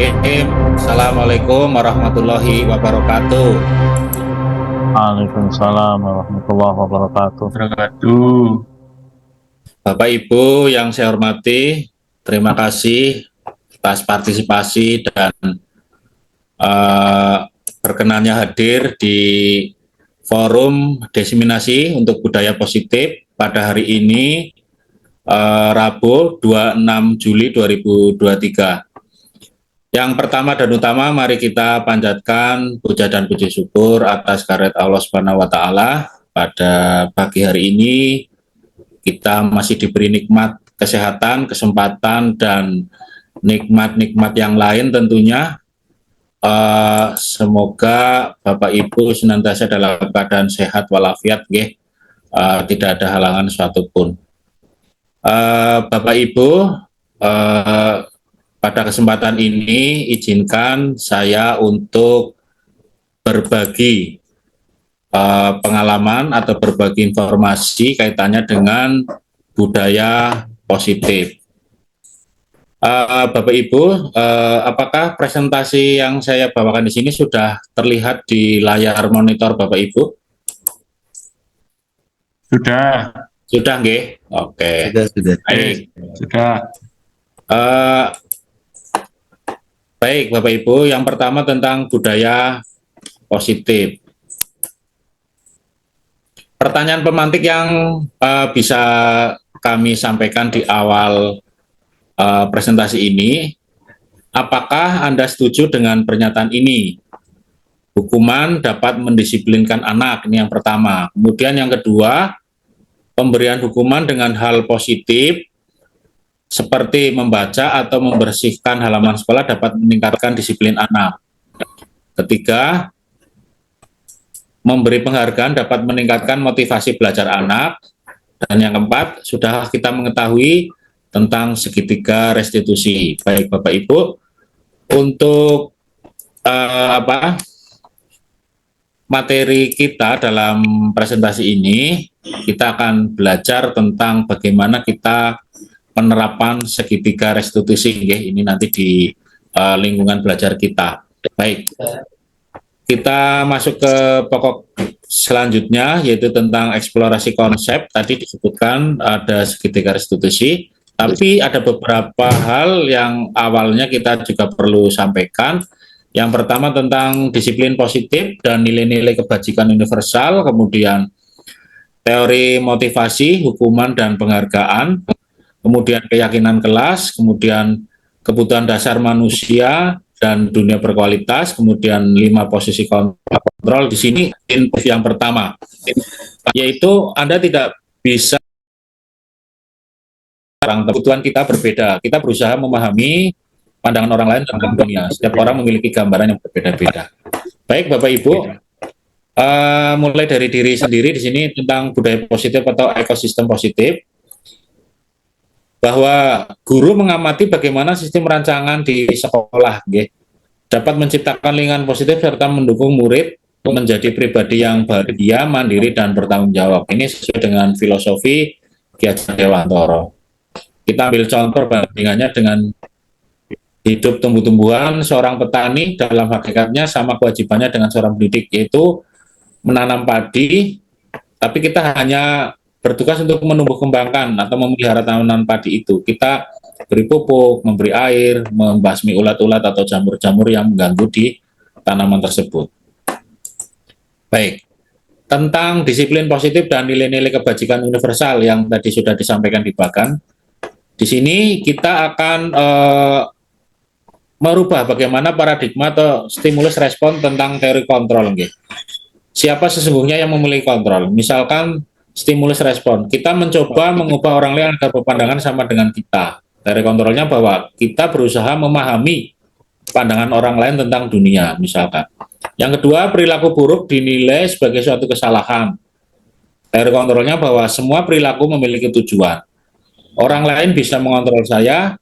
Bismillahirrahmanirrahim. Assalamualaikum warahmatullahi wabarakatuh. Waalaikumsalam warahmatullahi wabarakatuh. Wabarakatuh. Bapak Ibu yang saya hormati, terima kasih atas partisipasi dan berkenannya hadir di forum diseminasi untuk budaya positif pada hari ini, Rabu 26 Juli 2023. Yang pertama dan utama, mari kita panjatkan puja dan puji syukur atas karunia Allah Subhanahu wa Ta'ala. Pada pagi hari ini kita masih diberi nikmat kesehatan, kesempatan, dan nikmat-nikmat yang lain tentunya. Semoga Bapak Ibu senantiasa dalam keadaan sehat walafiat, tidak ada halangan suatu pun. Bapak Ibu, pada kesempatan ini izinkan saya untuk berbagi pengalaman atau berbagi informasi kaitannya dengan budaya positif. Bapak Ibu, apakah presentasi yang saya bawakan di sini sudah terlihat di layar monitor Bapak Ibu? Sudah. Sudah, nggih? Oke. Sudah. Baik. Sudah. Baik, Bapak Ibu, yang pertama tentang budaya positif. Pertanyaan pemantik yang bisa kami sampaikan di awal presentasi ini, apakah Anda setuju dengan pernyataan ini? Hukuman dapat mendisiplinkan anak, ini yang pertama. Kemudian yang kedua, pemberian hukuman dengan hal positif, seperti membaca atau membersihkan halaman sekolah dapat meningkatkan disiplin anak. Ketiga, memberi penghargaan dapat meningkatkan motivasi belajar anak. Dan yang keempat, sudah kita mengetahui tentang segitiga restitusi. Baik Bapak Ibu, untuk materi kita dalam presentasi ini, kita akan belajar tentang bagaimana kita penerapan segitiga restitusi, ini nanti di lingkungan belajar kita. Baik, kita masuk ke pokok selanjutnya, yaitu tentang eksplorasi konsep. Tadi disebutkan ada segitiga restitusi, tapi ada beberapa hal yang awalnya kita juga perlu sampaikan. Yang pertama tentang disiplin positif dan nilai-nilai kebajikan universal, kemudian teori motivasi, hukuman, dan penghargaan, kemudian keyakinan kelas, kemudian kebutuhan dasar manusia dan dunia berkualitas, kemudian 5 posisi kontrol. Di sini input yang pertama, yaitu Anda tidak bisa, kebutuhan kita berbeda. Kita berusaha memahami pandangan orang lain tentang dunia. Setiap orang memiliki gambaran yang berbeda-beda. Baik Bapak Ibu, mulai dari diri sendiri di sini tentang budaya positif atau ekosistem positif, bahwa guru mengamati bagaimana sistem rancangan di sekolah dapat menciptakan lingkungan positif serta mendukung murid menjadi pribadi yang bahagia, mandiri, dan bertanggung jawab. Ini sesuai dengan filosofi Ki Hajar Dewantara. Kita ambil contoh bandingannya dengan hidup tumbuh-tumbuhan. Seorang petani dalam hakikatnya sama kewajibannya dengan seorang pendidik, yaitu menanam padi, tapi kita hanya bertugas untuk menumbuh kembangkan atau memelihara tanaman padi itu. Kita beri pupuk, memberi air, membasmi ulat-ulat atau jamur-jamur yang mengganggu di tanaman tersebut. Baik, tentang disiplin positif dan nilai-nilai kebajikan universal yang tadi sudah disampaikan di Bagan. Di sini kita akan merubah bagaimana paradigma atau stimulus respon tentang teori kontrol. Siapa sesungguhnya yang memiliki kontrol? Misalkan stimulus respon, kita mencoba mengubah orang lain agar berpandangan sama dengan kita. Dari kontrolnya bahwa kita berusaha memahami pandangan orang lain tentang dunia, misalkan. Yang kedua, perilaku buruk dinilai sebagai suatu kesalahan. Dari kontrolnya bahwa semua perilaku memiliki tujuan. Orang lain bisa mengontrol saya,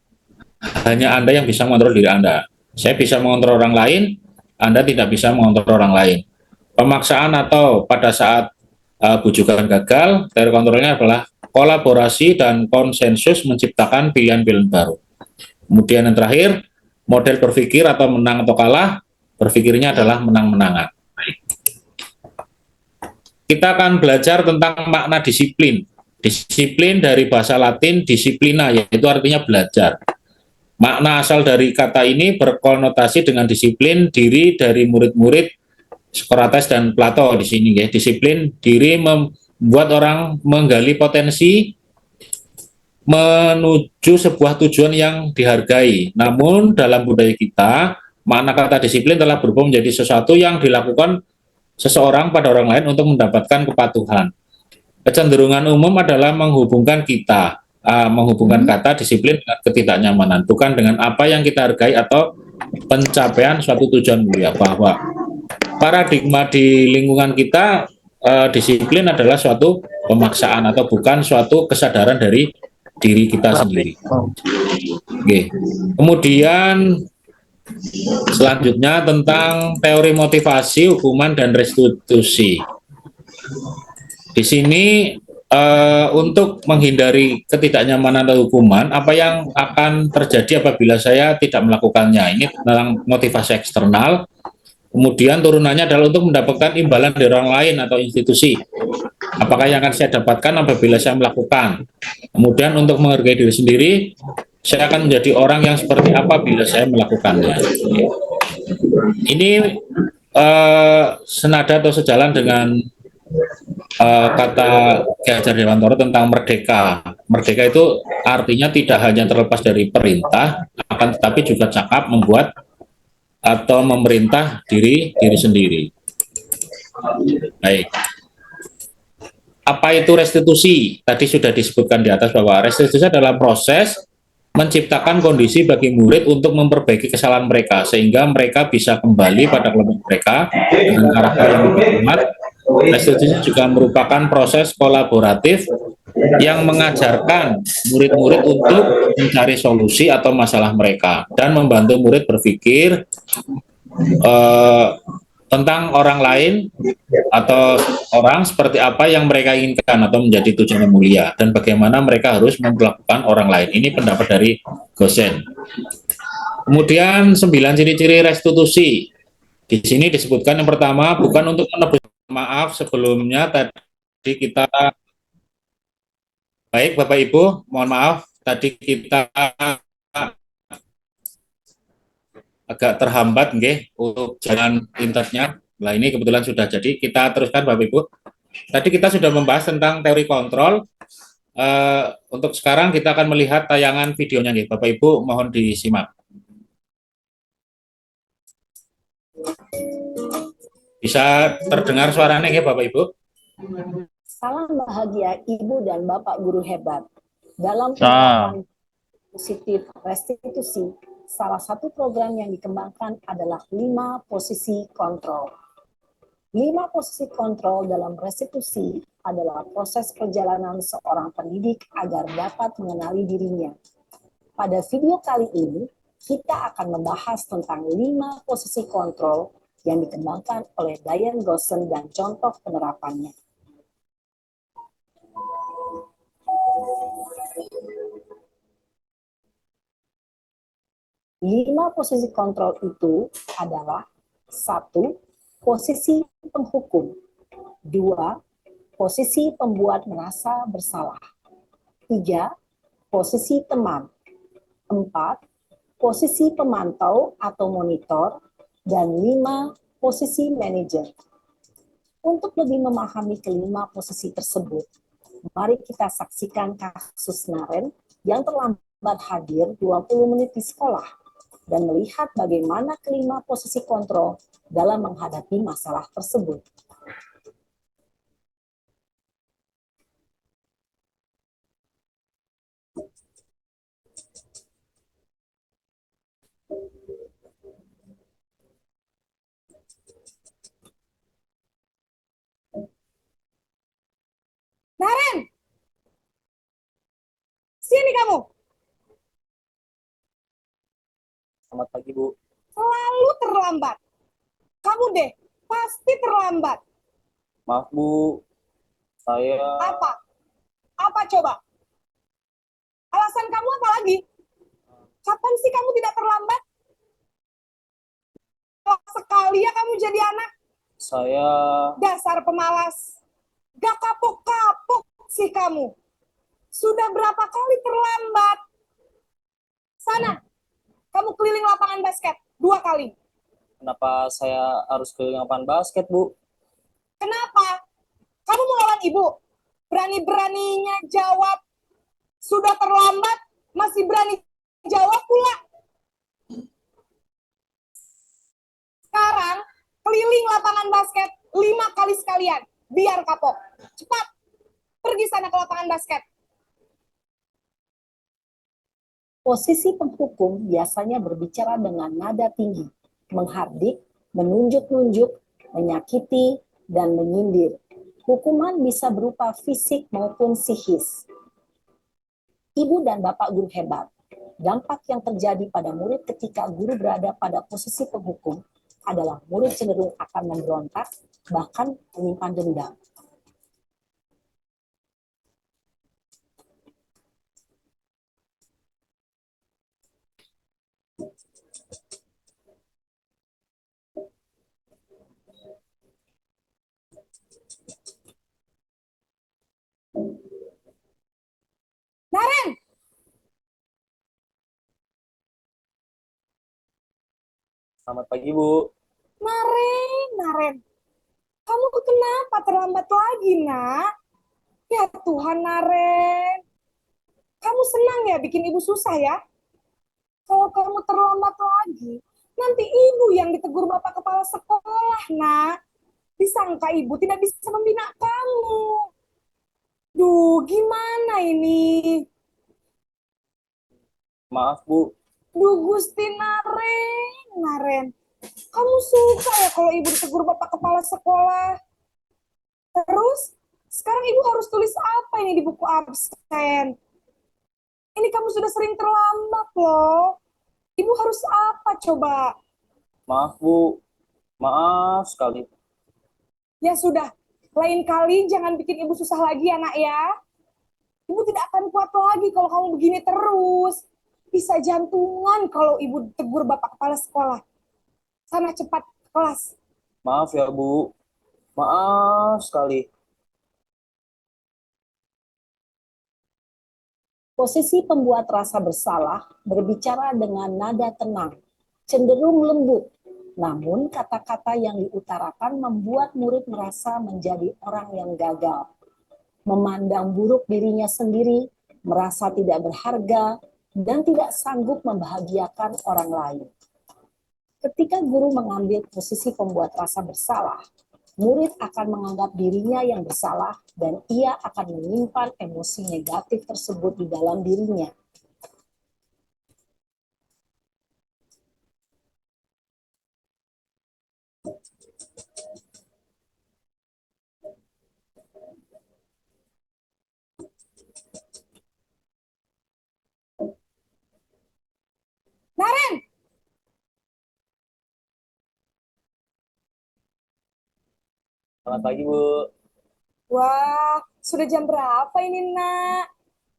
hanya Anda yang bisa mengontrol diri Anda. Saya bisa mengontrol orang lain, Anda tidak bisa mengontrol orang lain. Pemaksaan atau pada saat bujukan gagal, teori kontrolnya adalah kolaborasi dan konsensus menciptakan pilihan-pilihan baru. Kemudian yang terakhir, model berpikir atau menang atau kalah, berpikirnya adalah menang-menangan. Kita akan belajar tentang makna disiplin. Disiplin dari bahasa Latin disiplina, yaitu artinya belajar. Makna asal dari kata ini berkonotasi dengan disiplin diri dari murid-murid Socrates dan Plato di sini ya. Disiplin diri membuat orang menggali potensi menuju sebuah tujuan yang dihargai. Namun dalam budaya kita, makna kata disiplin telah berubah menjadi sesuatu yang dilakukan seseorang pada orang lain untuk mendapatkan kepatuhan. Kecenderungan umum adalah menghubungkan kata disiplin dengan ketidaknyamanan, bukan dengan apa yang kita hargai atau pencapaian suatu tujuan mulia. Bahwa paradigma di lingkungan kita, disiplin adalah suatu pemaksaan atau bukan suatu kesadaran dari diri kita sendiri. Oke. Kemudian selanjutnya tentang teori motivasi, hukuman, dan restitusi. Di sini untuk menghindari ketidaknyamanan atau hukuman, apa yang akan terjadi apabila saya tidak melakukannya? Ini tentang motivasi eksternal. Kemudian turunannya adalah untuk mendapatkan imbalan dari orang lain atau institusi. Apakah yang akan saya dapatkan apabila saya melakukan? Kemudian untuk menghargai diri sendiri, saya akan menjadi orang yang seperti apa bila saya melakukannya. Ini senada atau sejalan dengan kata Ki Hajar Dewantara tentang merdeka. Merdeka itu artinya tidak hanya terlepas dari perintah, akan tetapi juga cakap membuat atau memerintah diri sendiri. Baik. Apa itu restitusi? Tadi sudah disebutkan di atas bahwa restitusi adalah proses menciptakan kondisi bagi murid untuk memperbaiki kesalahan mereka sehingga mereka bisa kembali pada kelompok mereka dengan karakter yang lebih kuat. Restitusi juga merupakan proses kolaboratif yang mengajarkan murid-murid untuk mencari solusi atau masalah mereka dan membantu murid berpikir tentang orang lain atau orang seperti apa yang mereka inginkan atau menjadi tujuan yang mulia dan bagaimana mereka harus memperlakukan orang lain. Ini pendapat dari Gosen. Kemudian 9 ciri-ciri restitusi. Di sini disebutkan yang pertama, bukan untuk menebus, maaf sebelumnya tadi kita, baik Bapak Ibu, mohon maaf tadi kita agak terhambat nggih untuk jalan internetnya. Nah, ini kebetulan sudah jadi. Kita teruskan Bapak Ibu. Tadi kita sudah membahas tentang teori kontrol. Untuk sekarang kita akan melihat tayangan videonya nih. Bapak Ibu mohon disimak. Bisa terdengar suaranya ya Bapak Ibu? Salam bahagia Ibu dan Bapak guru hebat. Dalam penerapan positif restitusi, salah satu program yang dikembangkan adalah 5 posisi kontrol. 5 posisi kontrol dalam restitusi adalah proses perjalanan seorang pendidik agar dapat mengenali dirinya. Pada video kali ini, kita akan membahas tentang 5 posisi kontrol yang dikembangkan oleh Diane Gossen dan contoh penerapannya. Lima posisi kontrol itu adalah 1. Posisi penghukum, 2. Posisi pembuat merasa bersalah, 3. Posisi teman, 4. Posisi pemantau atau monitor, dan 5. Posisi manajer. Untuk lebih memahami kelima posisi tersebut, mari kita saksikan kasus Naren yang terlambat hadir 20 menit di sekolah dan melihat bagaimana kelima posisi kontrol dalam menghadapi masalah tersebut. Naren! Sini kamu! Selamat pagi, Bu. Selalu terlambat. Kamu deh, pasti terlambat. Maaf, Bu. Saya... Apa? Apa coba? Alasan kamu apa lagi? Kapan sih kamu tidak terlambat? sekali ya kamu jadi anak. Saya Dasar pemalas. Gak kapok-kapok sih kamu. Sudah berapa kali terlambat? Sana, kamu keliling lapangan basket 2 kali. kenapa saya harus keliling lapangan basket, Bu? Kenapa? Kamu mau lawan ibu? Berani-beraninya jawab. Sudah terlambat, masih berani jawab pula. Sekarang, keliling lapangan basket 5 kali sekalian. Biar kapok. Cepat, pergi sana ke lapangan basket. Posisi penghukum biasanya berbicara dengan nada tinggi, menghardik, menunjuk-nunjuk, menyakiti, dan menyindir. Hukuman bisa berupa fisik maupun psikis. Ibu dan bapak guru hebat. Dampak yang terjadi pada murid ketika guru berada pada posisi penghukum adalah murid cenderung akan memberontak, bahkan menyimpan dendam. Naren! Selamat pagi, Bu. Naren. Kamu kenapa terlambat lagi, nak? Ya Tuhan, Naren. Kamu senang ya bikin ibu susah ya? Kalau kamu terlambat lagi, nanti ibu yang ditegur bapak kepala sekolah, nak. Disangka ibu tidak bisa membina kamu. Duh, gimana ini? Maaf, Bu. Duh, Gusti Naren. Kamu suka ya kalau ibu ditegur bapak kepala sekolah? Terus, sekarang ibu harus tulis apa ini di buku absen? Ini kamu sudah sering terlambat loh. Ibu harus apa coba? Maaf, Bu. Maaf sekali. Ya sudah, lain kali jangan bikin ibu susah lagi ya nak ya. Ibu tidak akan kuat lagi kalau kamu begini terus. Bisa jantungan kalau ibu tegur bapak kepala sekolah. Sana cepat ke kelas. Maaf ya, Bu. Maaf sekali. Posisi pembuat rasa bersalah berbicara dengan nada tenang, cenderung lembut. Namun kata-kata yang diutarakan membuat murid merasa menjadi orang yang gagal. Memandang buruk dirinya sendiri, merasa tidak berharga, dan tidak sanggup membahagiakan orang lain. Ketika guru mengambil posisi pembuat rasa bersalah, murid akan menganggap dirinya yang bersalah dan ia akan menyimpan emosi negatif tersebut di dalam dirinya. Naren! Selamat pagi, Bu. Wah, sudah jam berapa ini, nak?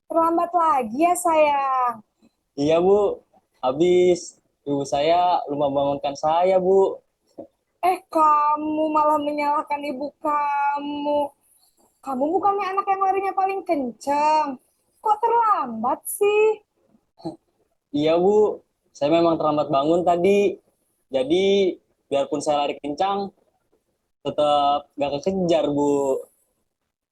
Terlambat lagi ya, sayang. Iya, Bu. Habis ibu saya lupa bangunkan saya, Bu. Kamu malah menyalahkan ibu kamu. Kamu bukannya anak yang larinya paling kenceng. Kok terlambat sih? Iya, Bu. Saya memang terlambat bangun tadi. Jadi, biarpun saya lari kencang, tetap gak kekejar, Bu.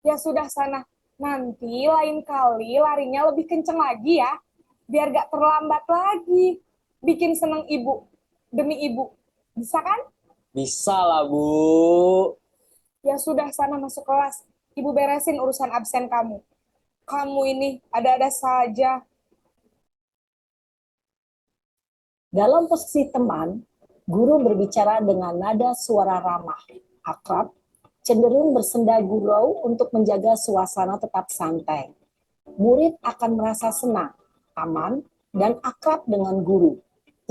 Ya sudah sana. Nanti lain kali larinya lebih kenceng lagi ya. Biar gak terlambat lagi. Bikin seneng ibu. Demi ibu. Bisa kan? Bisa lah, Bu. Ya sudah sana masuk kelas. Ibu beresin urusan absen kamu. Kamu ini ada-ada saja. Dalam posisi teman, guru berbicara dengan nada suara ramah, akrab, cenderung bersenda gurau untuk menjaga suasana tetap santai. Murid akan merasa senang, aman, dan akrab dengan guru.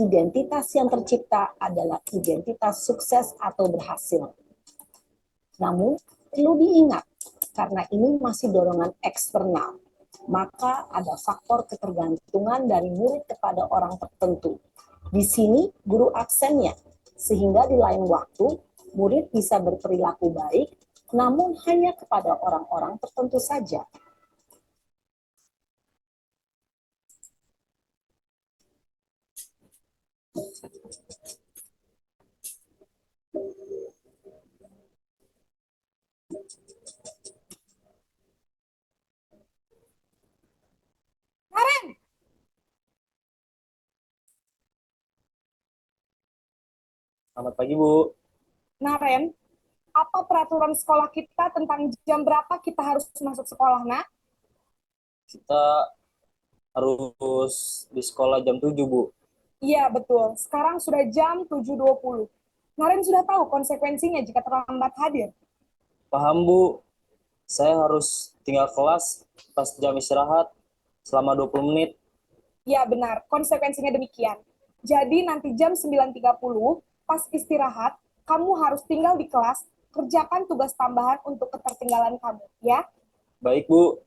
Identitas yang tercipta adalah identitas sukses atau berhasil. Namun, perlu diingat, karena ini masih dorongan eksternal, maka ada faktor ketergantungan dari murid kepada orang tertentu. Di sini, guru absennya. sehingga di lain waktu murid bisa berperilaku baik, namun hanya kepada orang-orang tertentu saja. Selamat pagi, Bu. Naren, apa peraturan sekolah kita tentang jam berapa kita harus masuk sekolah, nak? Kita harus di sekolah jam 7, Bu. Iya, betul. Sekarang sudah jam 7.20. Naren sudah tahu konsekuensinya jika terlambat hadir. Paham, Bu. Saya harus tinggal kelas pas jam istirahat selama 20 menit. Ya, benar. Konsekuensinya demikian. Jadi nanti jam 9.30, pas istirahat, kamu harus tinggal di kelas, kerjakan tugas tambahan untuk ketertinggalan kamu, ya? Baik, Bu.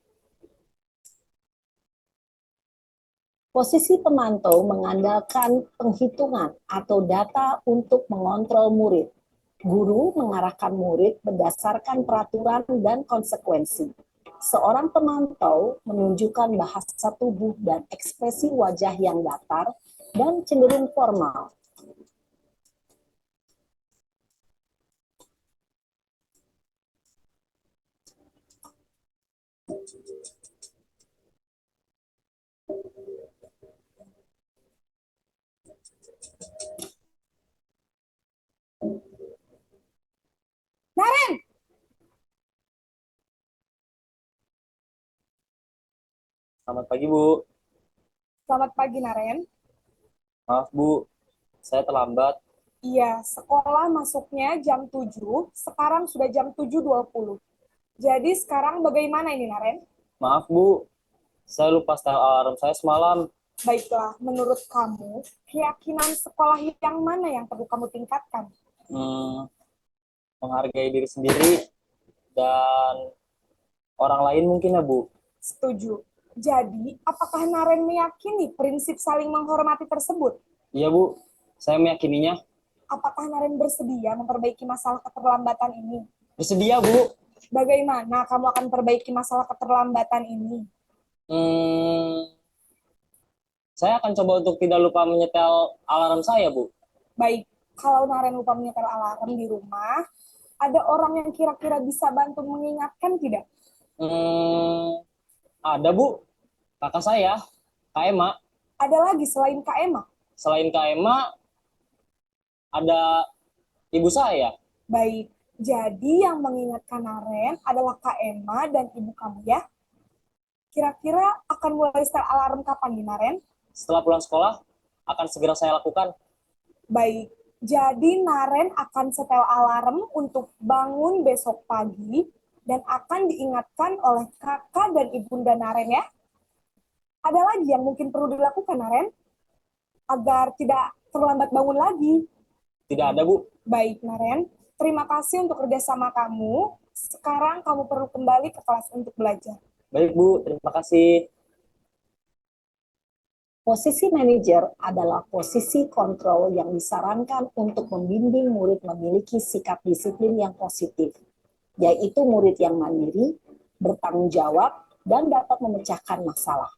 Posisi pemantau mengandalkan penghitungan atau data untuk mengontrol murid. Guru mengarahkan murid berdasarkan peraturan dan konsekuensi. Seorang pemantau menunjukkan bahasa tubuh dan ekspresi wajah yang datar dan cenderung formal. Naren! Selamat pagi, Bu. Selamat pagi, Naren. Maaf, Bu. Saya terlambat. Iya, sekolah masuknya jam 7, sekarang sudah jam 7.20. Jadi sekarang bagaimana ini, Naren? Maaf, Bu. Saya lupa setel alarm saya semalam. Baiklah, menurut kamu, keyakinan sekolah yang mana yang perlu kamu tingkatkan? Menghargai diri sendiri dan orang lain mungkin ya, Bu. Setuju. Jadi, apakah Naren meyakini prinsip saling menghormati tersebut? Iya, Bu. Saya meyakininya. Apakah Naren bersedia memperbaiki masalah keterlambatan ini? Bersedia, Bu. Bagaimana kamu akan perbaiki masalah keterlambatan ini? Saya akan coba untuk tidak lupa menyetel alarm saya, Bu. Baik, kalau Naren lupa menyetel alarm di rumah, ada orang yang kira-kira bisa bantu mengingatkan tidak? Ada, Bu. Kakak saya, Kak Ema. Ada lagi selain Kak Emma? Selain Kak Ema, ada ibu saya. Baik, jadi yang mengingatkan Naren adalah Kak Emma dan ibu kamu ya. Kira-kira akan mulai setel alarm kapan nih, Naren? Setelah pulang sekolah, akan segera saya lakukan. Baik, jadi Naren akan setel alarm untuk bangun besok pagi dan akan diingatkan oleh kakak dan ibunda Naren ya. Ada lagi yang mungkin perlu dilakukan, Naren? Agar tidak terlambat bangun lagi. Tidak ada, Bu. Baik, Naren. Terima kasih untuk kerjasama kamu. Sekarang kamu perlu kembali ke kelas untuk belajar. Baik, Bu. Terima kasih. Posisi manajer adalah posisi kontrol yang disarankan untuk membimbing murid memiliki sikap disiplin yang positif, yaitu murid yang mandiri, bertanggung jawab, dan dapat memecahkan masalah.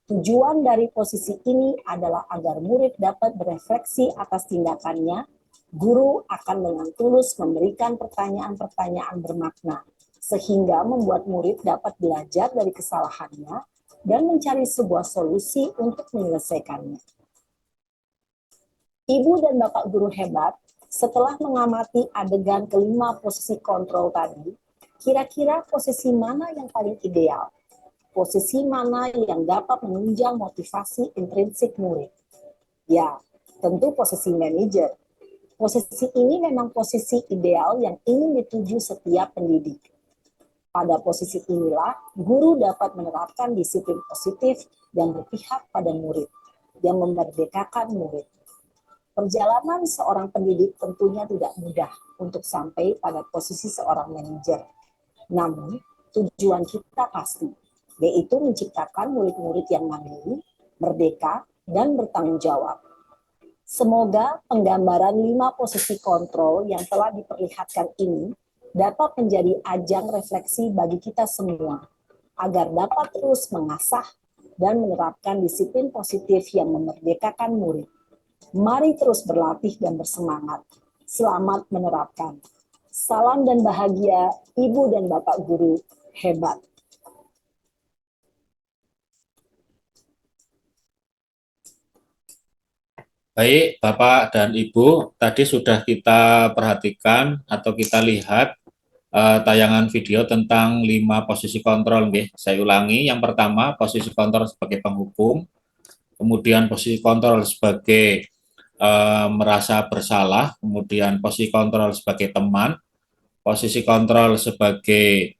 Tujuan dari posisi ini adalah agar murid dapat berefleksi atas tindakannya. Guru akan dengan tulus memberikan pertanyaan-pertanyaan bermakna, sehingga membuat murid dapat belajar dari kesalahannya dan mencari sebuah solusi untuk menyelesaikannya. Ibu dan Bapak guru hebat, setelah mengamati adegan kelima posisi kontrol tadi, kira-kira posisi mana yang paling ideal? Posisi mana yang dapat menunjang motivasi intrinsik murid? Ya, tentu posisi manajer. Posisi ini memang posisi ideal yang ingin dituju setiap pendidik. Pada posisi inilah, guru dapat menerapkan disiplin positif yang berpihak pada murid, yang memerdekakan murid. Perjalanan seorang pendidik tentunya tidak mudah untuk sampai pada posisi seorang manajer. Namun, tujuan kita pasti, yaitu menciptakan murid-murid yang mandiri, merdeka, dan bertanggung jawab. Semoga penggambaran 5 posisi kontrol yang telah diperlihatkan ini dapat menjadi ajang refleksi bagi kita semua, agar dapat terus mengasah dan menerapkan disiplin positif yang memerdekakan murid. Mari terus berlatih dan bersemangat. Selamat menerapkan. Salam dan bahagia, Ibu dan Bapak Guru hebat. Baik, Bapak dan Ibu, tadi sudah kita perhatikan atau kita lihat tayangan video tentang 5 posisi kontrol. Nggih. Saya ulangi, yang pertama posisi kontrol sebagai penghukum, kemudian posisi kontrol sebagai merasa bersalah, kemudian posisi kontrol sebagai teman, posisi kontrol sebagai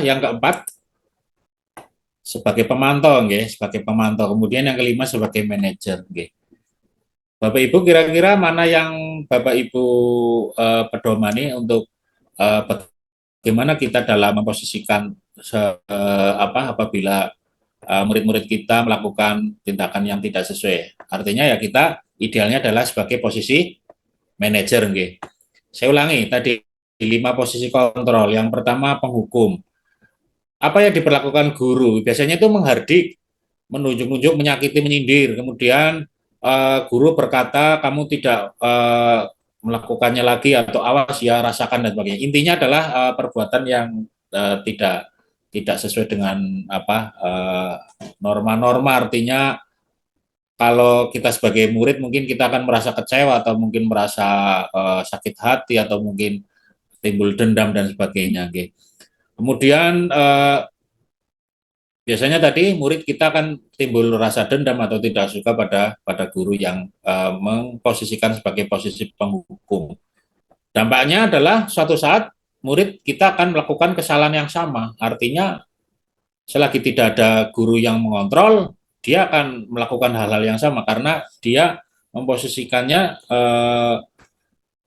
yang keempat sebagai pemantau, nggih, sebagai pemantau. Kemudian yang kelima sebagai manajer, nggih. Bapak Ibu kira-kira mana yang Bapak Ibu pedomani untuk bagaimana kita dalam memposisikan apabila murid-murid kita melakukan tindakan yang tidak sesuai. Artinya ya kita idealnya adalah sebagai posisi manajer, nggih. Saya ulangi tadi 5 posisi kontrol. Yang pertama penghukum. Apa yang diperlakukan guru? Biasanya itu menghardik, menunjuk-nunjuk, menyakiti, menyindir. Kemudian guru berkata kamu tidak melakukannya lagi atau awas ya rasakan dan sebagainya. Intinya adalah perbuatan yang tidak sesuai dengan norma-norma. Artinya kalau kita sebagai murid mungkin kita akan merasa kecewa atau mungkin merasa sakit hati atau mungkin timbul dendam dan sebagainya. Okay. Kemudian biasanya tadi murid kita akan timbul rasa dendam atau tidak suka pada guru yang memposisikan sebagai posisi penghukum. Dampaknya adalah suatu saat murid kita akan melakukan kesalahan yang sama. Artinya selagi tidak ada guru yang mengontrol, dia akan melakukan hal-hal yang sama karena dia memposisikannya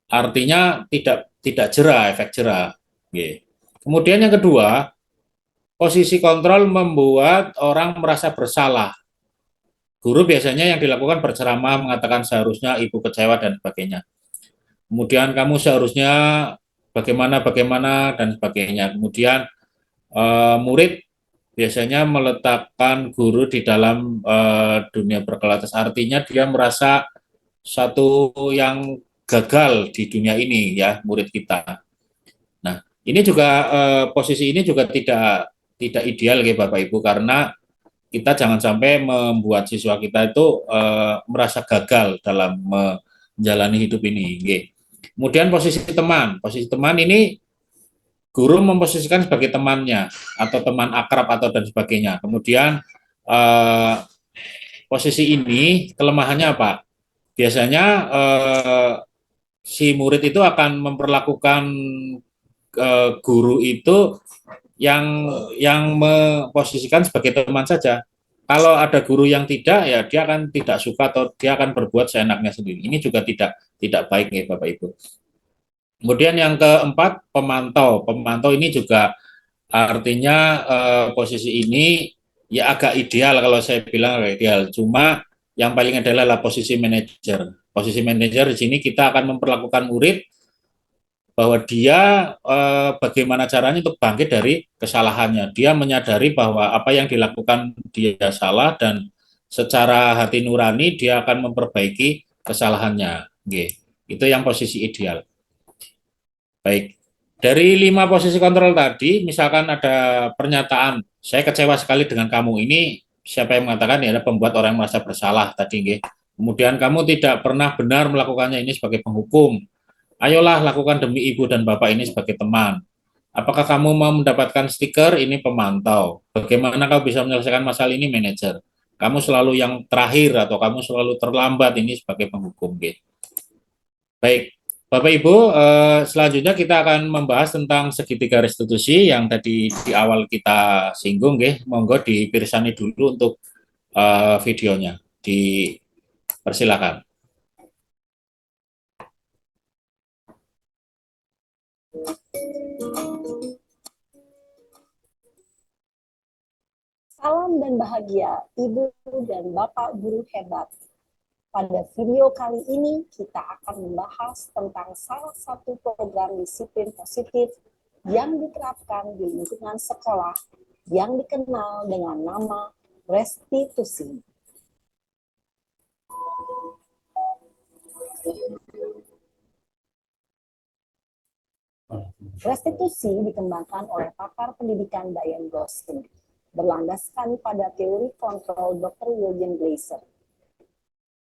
artinya tidak jera, efek jera. Okay. Kemudian yang kedua, posisi kontrol membuat orang merasa bersalah. Guru biasanya yang dilakukan berceramah, mengatakan seharusnya ibu kecewa dan sebagainya. Kemudian kamu seharusnya bagaimana dan sebagainya. Kemudian murid biasanya meletakkan guru di dalam dunia berkelas. Artinya dia merasa satu yang gagal di dunia ini ya murid kita. Nah ini juga posisi ini juga tidak ideal ya Bapak Ibu karena kita jangan sampai membuat siswa kita itu merasa gagal dalam menjalani hidup ini. Okay. Kemudian posisi teman ini guru memposisikan sebagai temannya atau teman akrab atau dan sebagainya. Kemudian posisi ini kelemahannya apa? Biasanya si murid itu akan memperlakukan guru itu yang memposisikan sebagai teman saja. Kalau ada guru yang tidak, ya dia akan tidak suka atau dia akan berbuat seenaknya sendiri. Ini juga tidak baik ya Bapak Ibu. Kemudian yang keempat pemantau. Pemantau ini juga artinya posisi ini ya agak ideal kalau saya bilang agak ideal. Cuma yang paling adalah posisi manajer. Posisi manajer di sini kita akan memperlakukan murid bahwa dia bagaimana caranya untuk bangkit dari kesalahannya. Dia menyadari bahwa apa yang dilakukan dia salah dan secara hati nurani dia akan memperbaiki kesalahannya. Oke. Itu yang posisi ideal. Baik. Dari 5 posisi kontrol tadi, misalkan ada pernyataan, saya kecewa sekali dengan kamu. Ini siapa yang mengatakan ya, pembuat orang merasa bersalah tadi. Nggih. Kemudian kamu tidak pernah benar melakukannya ini sebagai penghukum. Ayolah lakukan demi ibu dan bapak ini sebagai teman. Apakah kamu mau mendapatkan stiker? Ini pemantau. Bagaimana kau bisa menyelesaikan masalah ini manajer? Kamu selalu yang terakhir atau kamu selalu terlambat ini sebagai penghukum. Gitu. Baik, Bapak Ibu, selanjutnya kita akan membahas tentang segitiga restitusi yang tadi di awal kita singgung. Monggo dipirsani dulu untuk videonya. Dipersilakan. Salam dan bahagia, Ibu dan Bapak Guru hebat. Pada video kali ini kita akan membahas tentang salah satu program disiplin positif yang diterapkan di lingkungan sekolah yang dikenal dengan nama restitusi. Restitusi dikembangkan oleh pakar pendidikan Diane Gosling, berlandaskan pada teori kontrol Dr. William Glasser.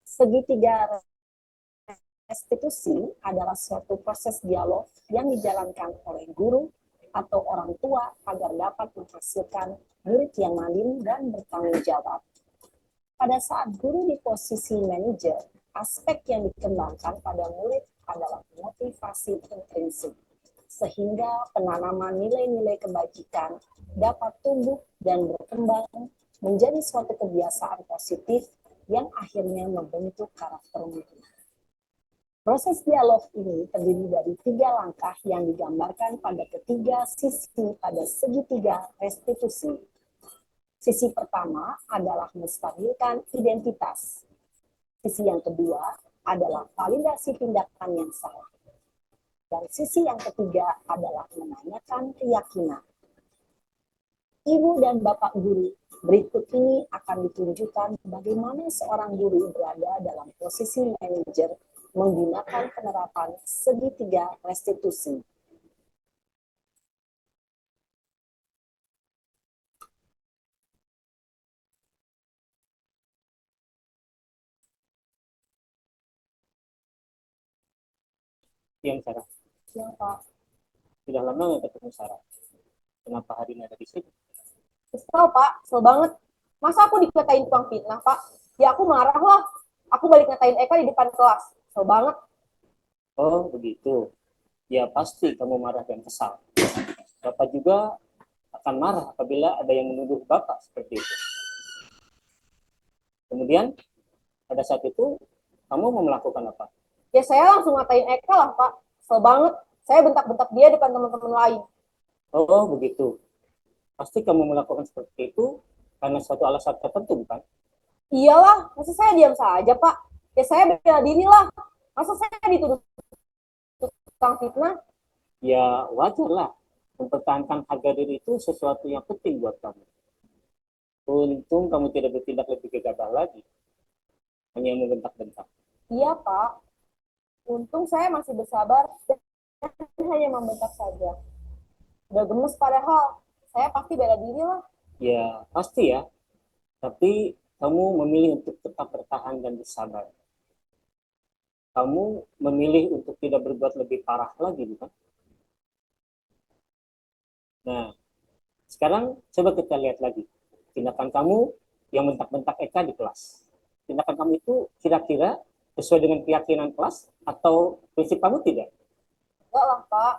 Segitiga restitusi adalah suatu proses dialog yang dijalankan oleh guru atau orang tua agar dapat menghasilkan murid yang mandiri dan bertanggung jawab. Pada saat guru di posisi manajer, aspek yang dikembangkan pada murid adalah motivasi intrinsik, sehingga penanaman nilai-nilai kebajikan dapat tumbuh dan berkembang menjadi suatu kebiasaan positif yang akhirnya membentuk karakter murid. Proses dialog ini terdiri dari 3 langkah yang digambarkan pada ketiga sisi pada segitiga restitusi. Sisi pertama adalah menstabilkan identitas. Sisi yang kedua adalah validasi tindakan yang salah. Dan sisi yang ketiga adalah menanyakan keyakinan. Ibu dan Bapak guru, berikut ini akan ditunjukkan bagaimana seorang guru berada dalam posisi manajer menggunakan penerapan segitiga restitusi. Yang Sarah, Ya, Pak. sudah lama nggak ketemu Sarah. Kenapa hari ini ada di sini? Kesel, Pak. Kesel banget. Masa aku dikatain tukang fitnah, Pak? Ya aku marah lah. Aku balik ngatain Eka di depan kelas. Kesel banget. Oh, begitu. Ya pasti kamu marah dan kesal. Bapak juga akan marah apabila ada yang menuduh Bapak seperti itu. Kemudian, pada saat itu, kamu mau melakukan apa? Ya saya langsung ngatain Eka lah, Pak. Kesel banget. Saya bentak-bentak dia depan teman-teman lain. Oh, begitu. Pasti kamu melakukan seperti itu karena suatu alasan tertentu, bukan? Iyalah, masa saya diam saja, Pak? Ya saya bela diri lah. Masa saya dituduh tukang fitnah? Ya, wajar lah. Mempertahankan harga diri itu sesuatu yang penting buat kamu. Untung kamu tidak bertindak lebih gegabah lagi. Hanya membentak-bentak. Iya, Pak. Untung saya masih bersabar dan hanya membentak saja. Udah gemes padahal. Saya pasti bela diri lah. Ya, pasti ya. Tapi kamu memilih untuk tetap bertahan dan bersabar. Kamu memilih untuk tidak berbuat lebih parah lagi, bukan? Nah, sekarang coba kita lihat lagi. Tindakan kamu yang bentak-bentak Eka di kelas. Tindakan kamu itu kira-kira sesuai dengan keyakinan kelas atau prinsip kamu tidak? Enggak lah, Pak.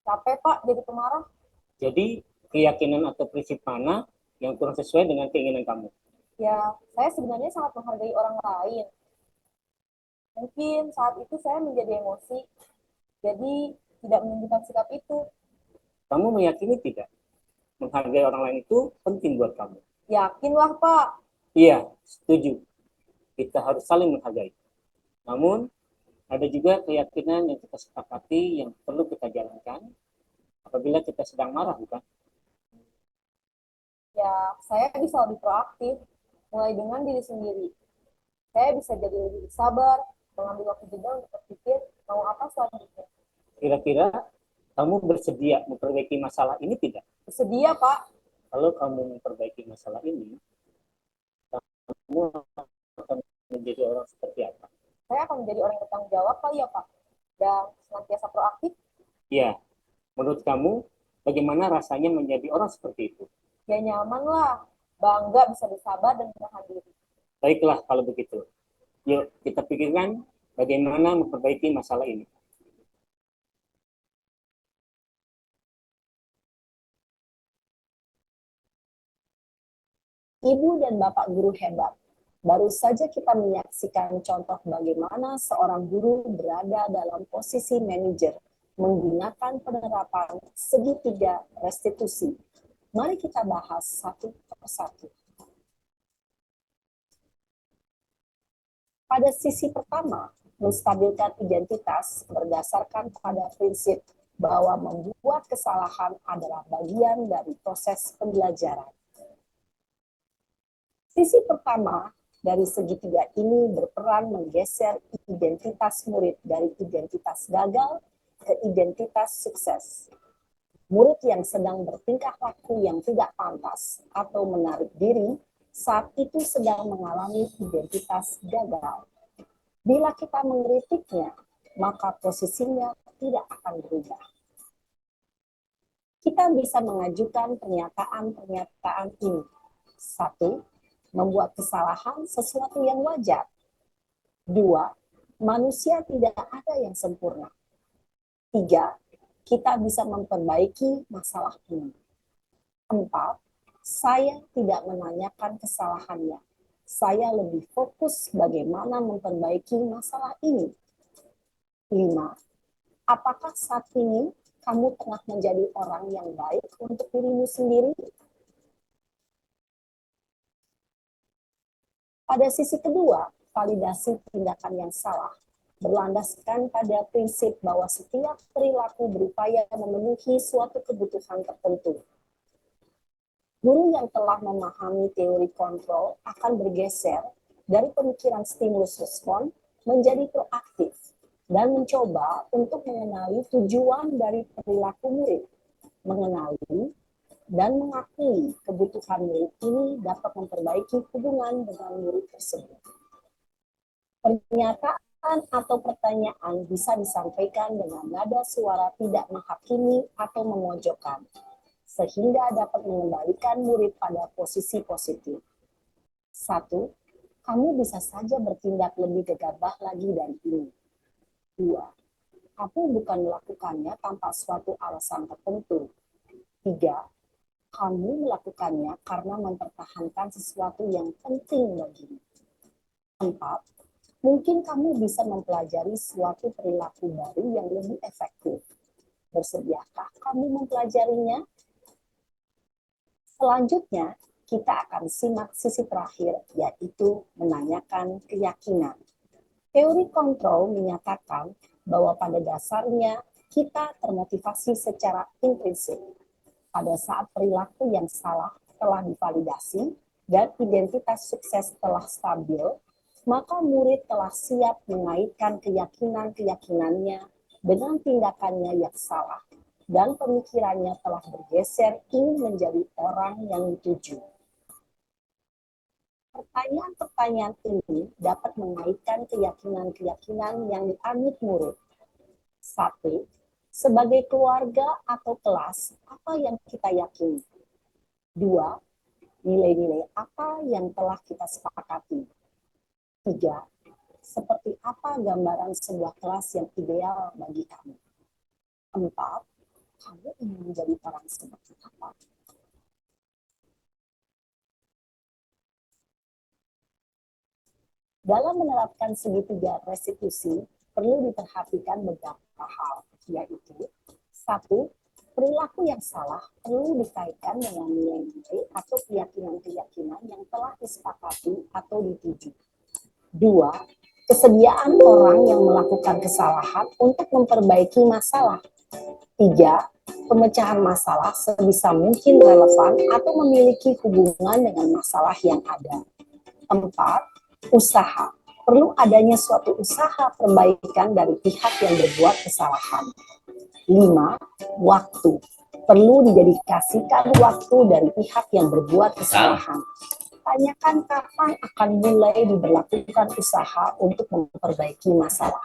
Capek, Pak, jadi pemarah. Jadi, keyakinan atau prinsip mana yang kurang sesuai dengan keinginan kamu? Ya, saya sebenarnya sangat menghargai orang lain. Mungkin saat itu saya menjadi emosi, jadi tidak menunjukkan sikap itu. Kamu meyakini tidak? Menghargai orang lain itu penting buat kamu. Yakinlah, Pak. Iya, setuju. Kita harus saling menghargai. Namun, ada juga keyakinan yang kita sepakati yang perlu kita jalankan apabila kita sedang marah, bukan? Ya, saya bisa lebih proaktif, mulai dengan diri sendiri. Saya bisa jadi lebih sabar, mengambil waktu jeda untuk berpikir mau apa selanjutnya. Kira-kira kamu bersedia memperbaiki masalah ini tidak? Bersedia, Pak. Kalau kamu memperbaiki masalah ini, kamu akan menjadi orang seperti apa? Saya akan menjadi orang yang bertanggung jawab kali ya, Pak. Dan senantiasa proaktif. Ya, menurut kamu, bagaimana rasanya menjadi orang seperti itu? Ya nyaman lah. Bangga bisa bersabar dan menahan diri. Baiklah kalau begitu. Yuk, kita pikirkan bagaimana memperbaiki masalah ini. Ibu dan Bapak guru hebat. Baru saja kita menyaksikan contoh bagaimana seorang guru berada dalam posisi manajer menggunakan penerapan segitiga restitusi. Mari kita bahas satu persatu. Pada sisi pertama, menstabilkan identitas berdasarkan pada prinsip bahwa membuat kesalahan adalah bagian dari proses pembelajaran. Sisi pertama dari segitiga ini berperan menggeser identitas murid dari identitas gagal ke identitas sukses. Murid yang sedang bertingkah laku yang tidak pantas atau menarik diri saat itu sedang mengalami identitas gagal. Bila kita mengkritiknya, maka posisinya tidak akan berubah. Kita bisa mengajukan pernyataan-pernyataan ini. 1. Membuat kesalahan sesuatu yang wajar. 2. Manusia tidak ada yang sempurna. 3. Kita bisa memperbaiki masalah ini. 4. Saya tidak menanyakan kesalahannya. Saya lebih fokus bagaimana memperbaiki masalah ini. 5. Apakah saat ini kamu tengah menjadi orang yang baik untuk dirimu sendiri? Pada sisi kedua, validasi tindakan yang salah berlandaskan pada prinsip bahwa setiap perilaku berupaya memenuhi suatu kebutuhan tertentu. Guru yang telah memahami teori kontrol akan bergeser dari pemikiran stimulus respon menjadi proaktif dan mencoba untuk mengenali tujuan dari perilaku murid, mengenali dan mengakui kebutuhan murid ini dapat memperbaiki hubungan dengan murid tersebut. Pernyataan atau pertanyaan bisa disampaikan dengan nada suara tidak menghakimi atau memojokkan, sehingga dapat mengembalikan murid pada posisi positif. 1. Kamu bisa saja bertindak lebih gegabah lagi dari ini. 2. Kamu bukan melakukannya tanpa suatu alasan tertentu. 3. Kamu melakukannya karena mempertahankan sesuatu yang penting bagimu. 4. Mungkin kamu bisa mempelajari suatu perilaku baru yang lebih efektif. Bersediakah kamu mempelajarinya? Selanjutnya, kita akan simak sisi terakhir, yaitu menanyakan keyakinan. Teori kontrol menyatakan bahwa pada dasarnya kita termotivasi secara intrinsik. Pada saat perilaku yang salah telah divalidasi dan identitas sukses telah stabil, maka murid telah siap mengaitkan keyakinan-keyakinannya dengan tindakannya yang salah, dan pemikirannya telah bergeser ingin menjadi orang yang dituju. Pertanyaan-pertanyaan ini dapat mengaitkan keyakinan-keyakinan yang dianut murid. 1. Sebagai keluarga atau kelas, apa yang kita yakini? 2. Nilai-nilai apa yang telah kita sepakati? 3. Seperti apa gambaran sebuah kelas yang ideal bagi kamu? 4. Kamu ingin menjadi orang seperti apa? Dalam menerapkan segitiga restitusi, perlu diperhatikan beberapa hal, yaitu 1. Perilaku yang salah perlu dikaitkan dengan nilai-nilai atau keyakinan-keyakinan yang telah disepakati atau dituju. 2. Kesediaan orang yang melakukan kesalahan untuk memperbaiki masalah. 3. Pemecahan masalah sebisa mungkin relevan atau memiliki hubungan dengan masalah yang ada. 4. Usaha. Perlu adanya suatu usaha perbaikan dari pihak yang berbuat kesalahan. 5. Waktu. Perlu didedikasikan waktu dari pihak yang berbuat kesalahan. Tanyakan kapan akan mulai diberlakukan usaha untuk memperbaiki masalah.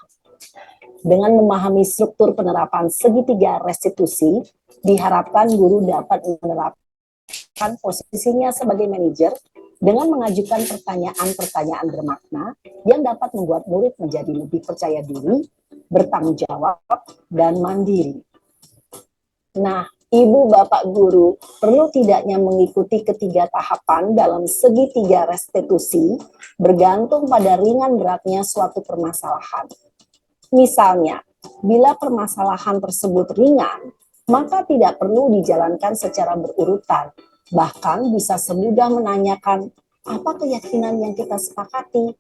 Dengan memahami struktur penerapan segitiga restitusi, diharapkan guru dapat menerapkan posisinya sebagai manajer dengan mengajukan pertanyaan-pertanyaan bermakna yang dapat membuat murid menjadi lebih percaya diri, bertanggung jawab, dan mandiri. Nah, Ibu Bapak Guru perlu tidaknya mengikuti ketiga tahapan dalam segitiga restitusi bergantung pada ringan beratnya suatu permasalahan. Misalnya, bila permasalahan tersebut ringan, maka tidak perlu dijalankan secara berurutan. Bahkan bisa semudah menanyakan, apa keyakinan yang kita sepakati?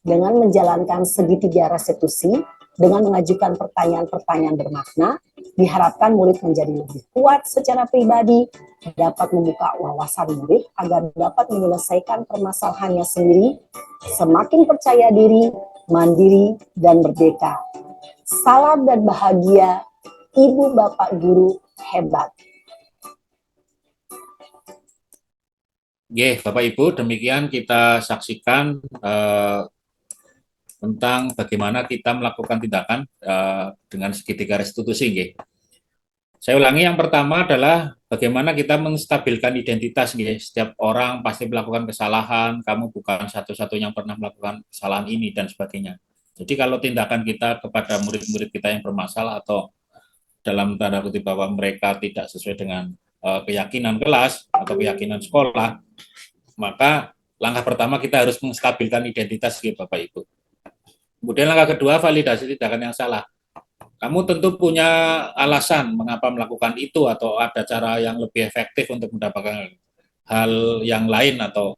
dengan menjalankan segitiga restitusi, dengan mengajukan pertanyaan-pertanyaan bermakna, diharapkan murid menjadi lebih kuat secara pribadi, dapat membuka wawasan murid agar dapat menyelesaikan permasalahannya sendiri, semakin percaya diri, mandiri, dan merdeka. Salam dan bahagia, Ibu Bapak Guru hebat. Bapak Ibu, demikian kita saksikan tentang bagaimana kita melakukan tindakan dengan segitiga restitusi. Saya ulangi, yang pertama adalah bagaimana kita menstabilkan identitas. Setiap orang pasti melakukan kesalahan, kamu bukan satu-satunya yang pernah melakukan kesalahan ini, dan sebagainya. Jadi kalau tindakan kita kepada murid-murid kita yang bermasalah atau dalam tanda kutip bahwa mereka tidak sesuai dengan keyakinan kelas atau keyakinan sekolah, maka langkah pertama kita harus menstabilkan identitas, Bapak Ibu. Kemudian langkah kedua, validasi tindakan yang salah. Kamu tentu punya alasan mengapa melakukan itu, atau ada cara yang lebih efektif untuk mendapatkan hal yang lain, atau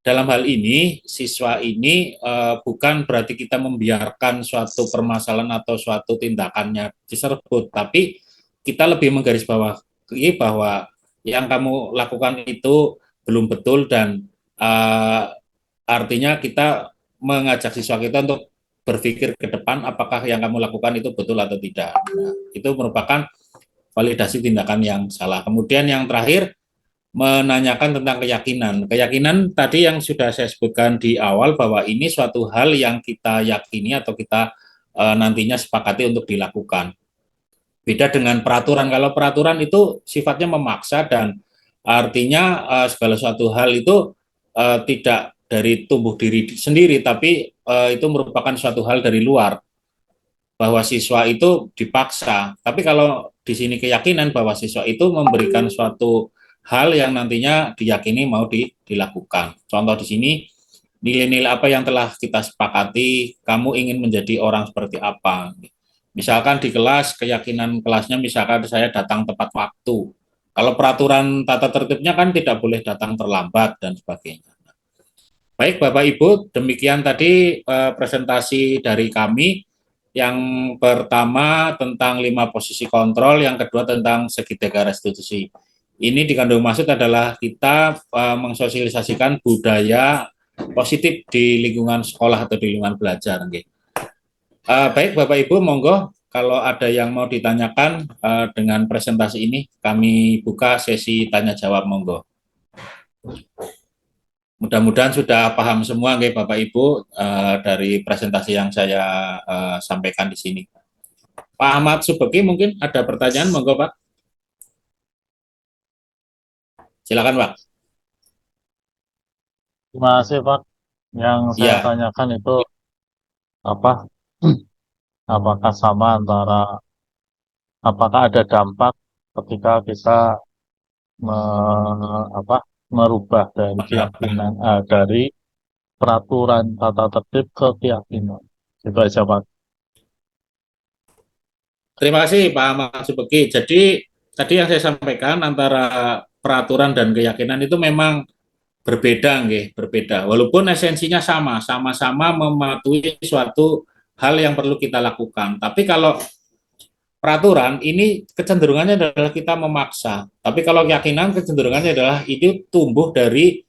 dalam hal ini siswa ini bukan berarti kita membiarkan suatu permasalahan atau suatu tindakannya diserbut, tapi kita lebih menggarisbawahi bahwa yang kamu lakukan itu belum betul, dan artinya kita mengajak siswa kita untuk berpikir ke depan apakah yang kamu lakukan itu betul atau tidak. Nah, itu merupakan validasi tindakan yang salah. Kemudian yang terakhir, menanyakan tentang keyakinan. Keyakinan tadi yang sudah saya sebutkan di awal bahwa ini suatu hal yang kita yakini atau kita nantinya sepakati untuk dilakukan. Beda dengan peraturan. Kalau peraturan itu sifatnya memaksa, dan artinya segala suatu hal itu tidak dari tumbuh diri sendiri, tapi itu merupakan suatu hal dari luar, bahwa siswa itu dipaksa. Tapi kalau di sini keyakinan bahwa siswa itu memberikan suatu hal yang nantinya diyakini mau dilakukan. Contoh di sini, nilai-nilai apa yang telah kita sepakati, kamu ingin menjadi orang seperti apa. Misalkan di kelas, keyakinan kelasnya misalkan saya datang tepat waktu. Kalau peraturan tata tertibnya kan tidak boleh datang terlambat dan sebagainya. Baik Bapak Ibu, demikian tadi presentasi dari kami. Yang pertama tentang 5 posisi kontrol, yang kedua tentang segitiga restitusi. Ini dikandung maksud adalah kita mensosialisasikan budaya positif di lingkungan sekolah atau di lingkungan belajar. Baik Bapak Ibu, monggo kalau ada yang mau ditanyakan dengan presentasi ini, kami buka sesi tanya jawab, monggo. Mudah-mudahan sudah paham semua, Bapak Ibu, dari presentasi yang saya sampaikan di sini. Pak Ahmad Subeki, mungkin ada pertanyaan, monggo Pak. Silakan Pak. Terima kasih Pak. Yang saya tanyakan itu apa? Apakah sama antara, apakah ada dampak ketika kita merubah dari keyakinan, dari peraturan tata tertib ke keyakinan? Itu aja Pak. Terima kasih Pak Ahmad Subeki. Jadi tadi yang saya sampaikan antara peraturan dan keyakinan itu memang berbeda, berbeda. Walaupun esensinya sama, sama-sama mematuhi suatu hal yang perlu kita lakukan. Tapi kalau peraturan ini kecenderungannya adalah kita memaksa. Tapi kalau keyakinan kecenderungannya adalah itu tumbuh dari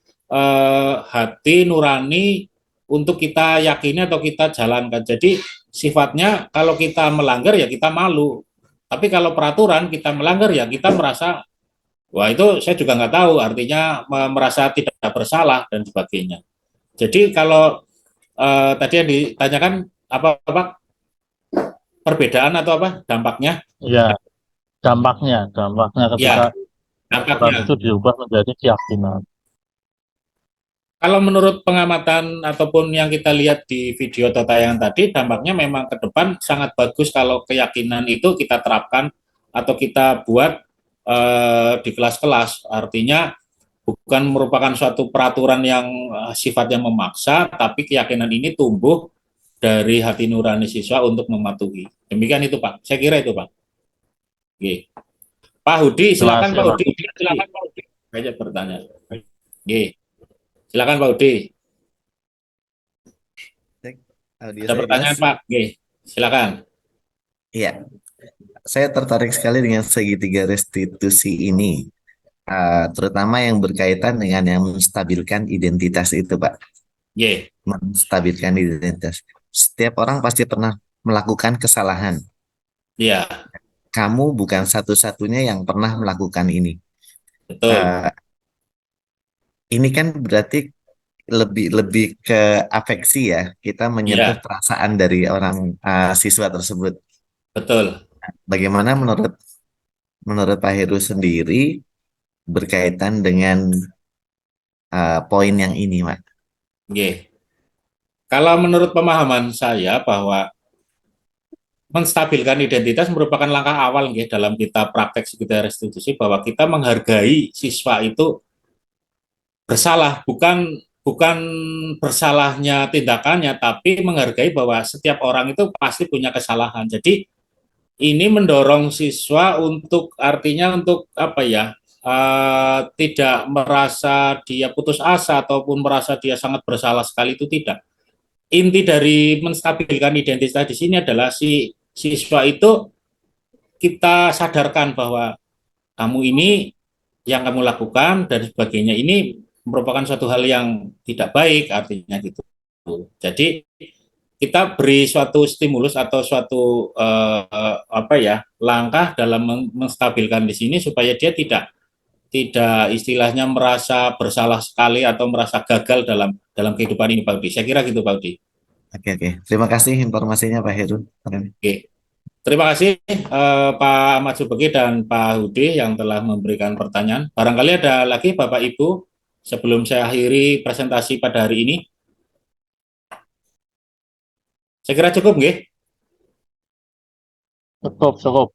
hati nurani untuk kita yakini atau kita jalankan. Jadi sifatnya kalau kita melanggar ya kita malu. Tapi kalau peraturan kita melanggar ya kita merasa, wah itu saya juga nggak tahu, artinya merasa tidak bersalah dan sebagainya. Jadi kalau tadi yang ditanyakan apa Pak? Perbedaan atau apa dampaknya? Ya, dampaknya ketika peraturan itu diubah menjadi keyakinan. Kalau menurut pengamatan ataupun yang kita lihat di video atau tayangan tadi, dampaknya memang ke depan sangat bagus kalau keyakinan itu kita terapkan atau kita buat di kelas-kelas. Artinya bukan merupakan suatu peraturan yang sifatnya memaksa, tapi keyakinan ini tumbuh dari hati nurani siswa untuk mematuhi. Demikian itu Pak. Saya kira itu Pak. Oke. Pak Hudi, silakan Pak Hudi. Silakan Pak Hudi. Saya bertanya. Oke. Silakan Pak Hudi. Audio Ada saya jelas? pertanyaan Pak? Oke, silakan. Iya, saya tertarik sekali dengan segitiga restitusi ini, terutama yang berkaitan dengan yang menstabilkan identitas itu, Pak. Oke, Menstabilkan identitas. Setiap orang pasti pernah melakukan kesalahan. iya, Kamu bukan satu-satunya yang pernah melakukan ini. betul. Eh, ini kan berarti lebih lebih ke afeksi ya. Kita menyentuh Iya, perasaan dari orang siswa tersebut. betul. Bagaimana menurut menurut Pak Heru sendiri berkaitan dengan poin yang ini, Pak? Oke. Kalau menurut pemahaman saya bahwa menstabilkan identitas merupakan langkah awal nggih dalam kita praktek segitiga restitusi, bahwa kita menghargai siswa itu bersalah, bukan bukan bersalahnya tindakannya, tapi menghargai bahwa setiap orang itu pasti punya kesalahan. Jadi ini mendorong siswa untuk, artinya untuk apa ya, tidak merasa dia putus asa ataupun merasa dia sangat bersalah sekali, itu tidak. Inti dari menstabilkan identitas di sini adalah si siswa itu kita sadarkan bahwa kamu ini yang kamu lakukan dan sebagainya ini merupakan suatu hal yang tidak baik, artinya gitu. Jadi kita beri suatu stimulus atau suatu apa ya, langkah dalam menstabilkan di sini supaya dia tidak istilahnya merasa bersalah sekali atau merasa gagal dalam kehidupan ini, Pak Udi. Saya kira gitu, Pak Udi. Oke, oke. Terima kasih informasinya, Pak Heru. Oke. Terima kasih Pak Ahmad Subeki dan Pak Hudi yang telah memberikan pertanyaan. Barangkali ada lagi Bapak Ibu sebelum saya akhiri presentasi pada hari ini. Saya kira cukup, nggih? Cukup.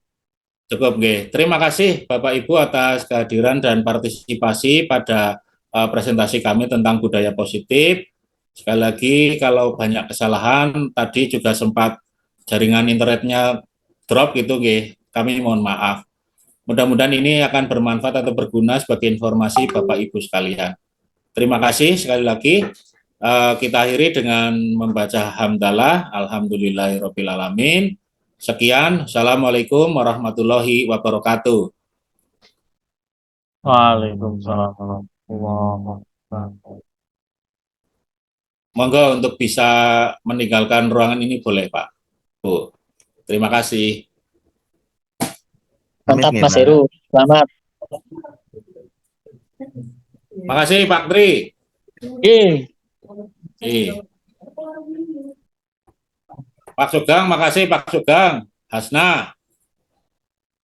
Cukup, nggih. Terima kasih Bapak Ibu atas kehadiran dan partisipasi pada presentasi kami tentang budaya positif. Sekali lagi, kalau banyak kesalahan, tadi juga sempat jaringan internetnya drop gitu, nggih. Kami mohon maaf. Mudah-mudahan ini akan bermanfaat atau berguna sebagai informasi Bapak Ibu sekalian. Terima kasih sekali lagi. Kita akhiri dengan membaca hamdalah, alhamdulillahirrabbilalamin. Sekian, Assalamualaikum warahmatullahi wabarakatuh. Waalaikumsalam warahmatullahi wabarakatuh. Monggo untuk bisa meninggalkan ruangan ini boleh, Pak. Bu, terima kasih. Mantap Pamit, Mas Pak. Heru, selamat. Terima kasih Pak Tri. Pak Sugeng, makasih Pak Sugeng. Hasna.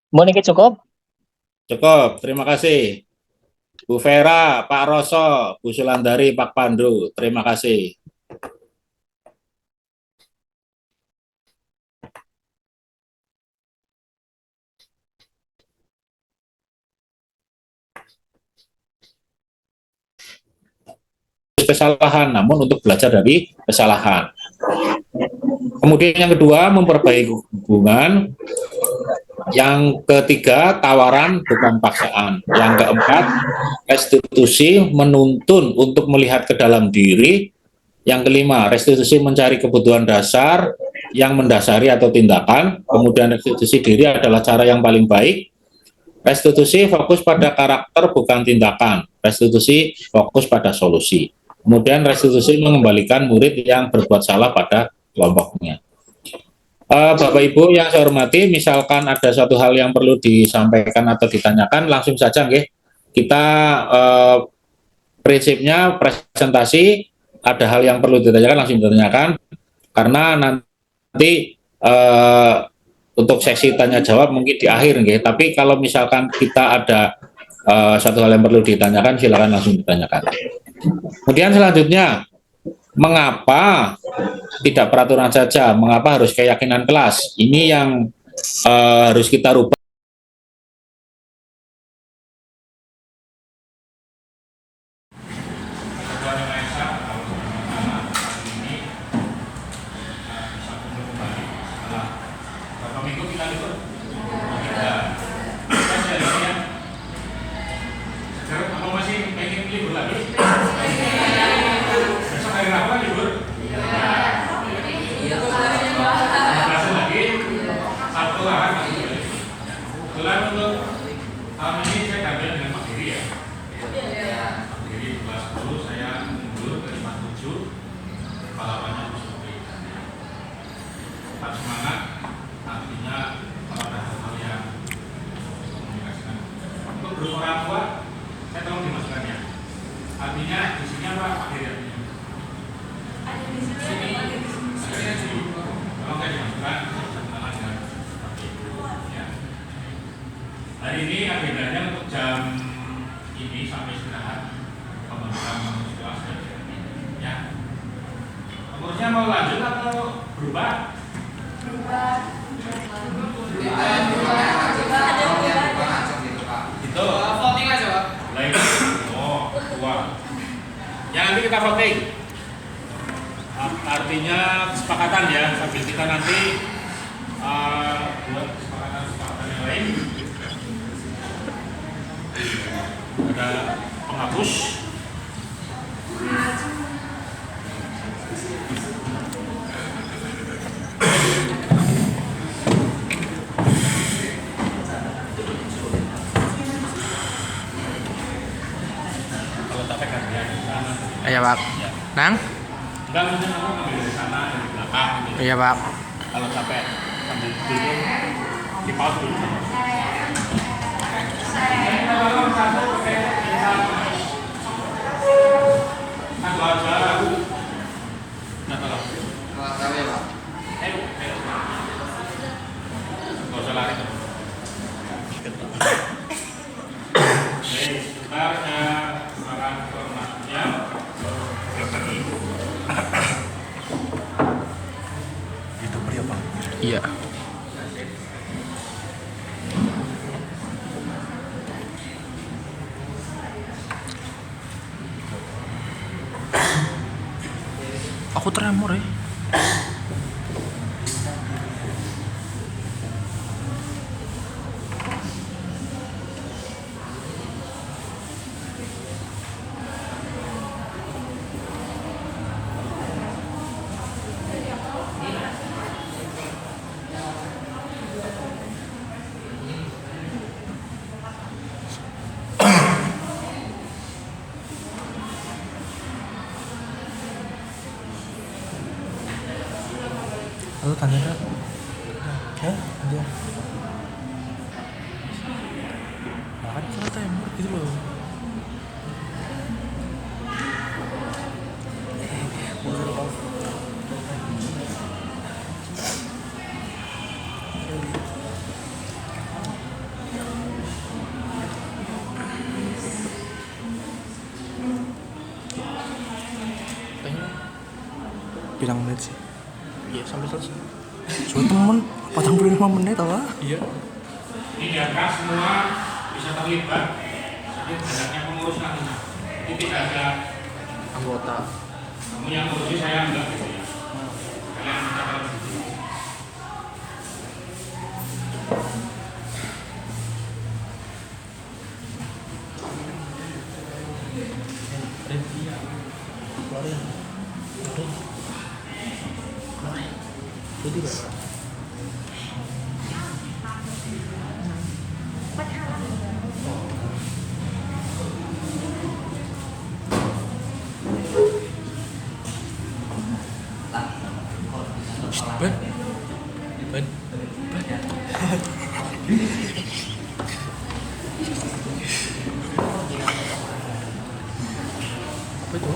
Mau niki cukup? Cukup, terima kasih. Bu Vera, Pak Roso, Bu Sulandari, Pak Pandu, terima kasih. Kesalahan, namun untuk belajar dari kesalahan. Kemudian yang kedua, memperbaiki hubungan. Yang ketiga, tawaran bukan paksaan. Yang keempat, restitusi menuntun untuk melihat ke dalam diri. Yang kelima, restitusi mencari kebutuhan dasar yang mendasari atau tindakan. Kemudian restitusi diri adalah cara yang paling baik. Restitusi fokus pada karakter bukan tindakan. Restitusi fokus pada solusi. Kemudian restitusi mengembalikan murid yang berbuat salah pada kelompoknya. Bapak Ibu yang saya hormati, misalkan ada suatu hal yang perlu disampaikan atau ditanyakan, langsung saja, nggih. Kita prinsipnya presentasi, ada hal yang perlu ditanyakan langsung ditanyakan, karena nanti untuk sesi tanya jawab mungkin di akhir, nggih. Tapi kalau misalkan kita ada suatu hal yang perlu ditanyakan, silakan langsung ditanyakan. Kemudian selanjutnya, mengapa tidak peraturan saja? Mengapa harus keyakinan kelas? Ini yang harus kita rubah. Ini saya tampil dengan Pak Giri ya. Pak Giri kelas 10, saya mundur ke 57, balapannya seperti itu. Tetap semangat, artinya kalau ada hal-hal yang komunikasikan. Untuk grup orang tua, saya tolong dimasukkan ya. Artinya di sini apa Pak Giri? Ada di sini, ada di sini. Kalau nggak dimasukkan, saya kenalan dengan seperti itu. Ya. Hari ini agendanya untuk jam ini sampai istirahat pembentukan pengurus kelas ya. Pengurusnya mau lanjut atau berubah? Berubah. Itu voting aja Pak. Lain. Oh, dua. Ya nanti kita voting. Artinya kesepakatan ya sambil kita nanti buat kesepakatan yang lain. Ada penghapus. Kalau tak pegang ya di sana. Iya Pak. Ya. Nang? Enggak mungkin aku ambil dari sana dari belakang. Gitu. Iya Pak. Kalau capek sambil duduk di pause dulu. Satu aja. Nah, tolong. Ayo. Nggak usah lari. Sebentar saya akan informasinya. Itu beri apa? Iya. Aku tremor ya. Halo tanya kan? Ya, aja. Makan kita tembak gitu loh. Pirang menit sih? Iya sampai selesai. Soalnya temen 45 menit apa? Iya. Ini diangkat semua bisa terlibat. Jadi banyaknya pengurus nantinya. Ini tidak ada Anggota. kamu yang ngurusi saya enggak gitu ya. Kalian bisa kalau begitu. Jadi Pak. Ben. Ben. Apa itu?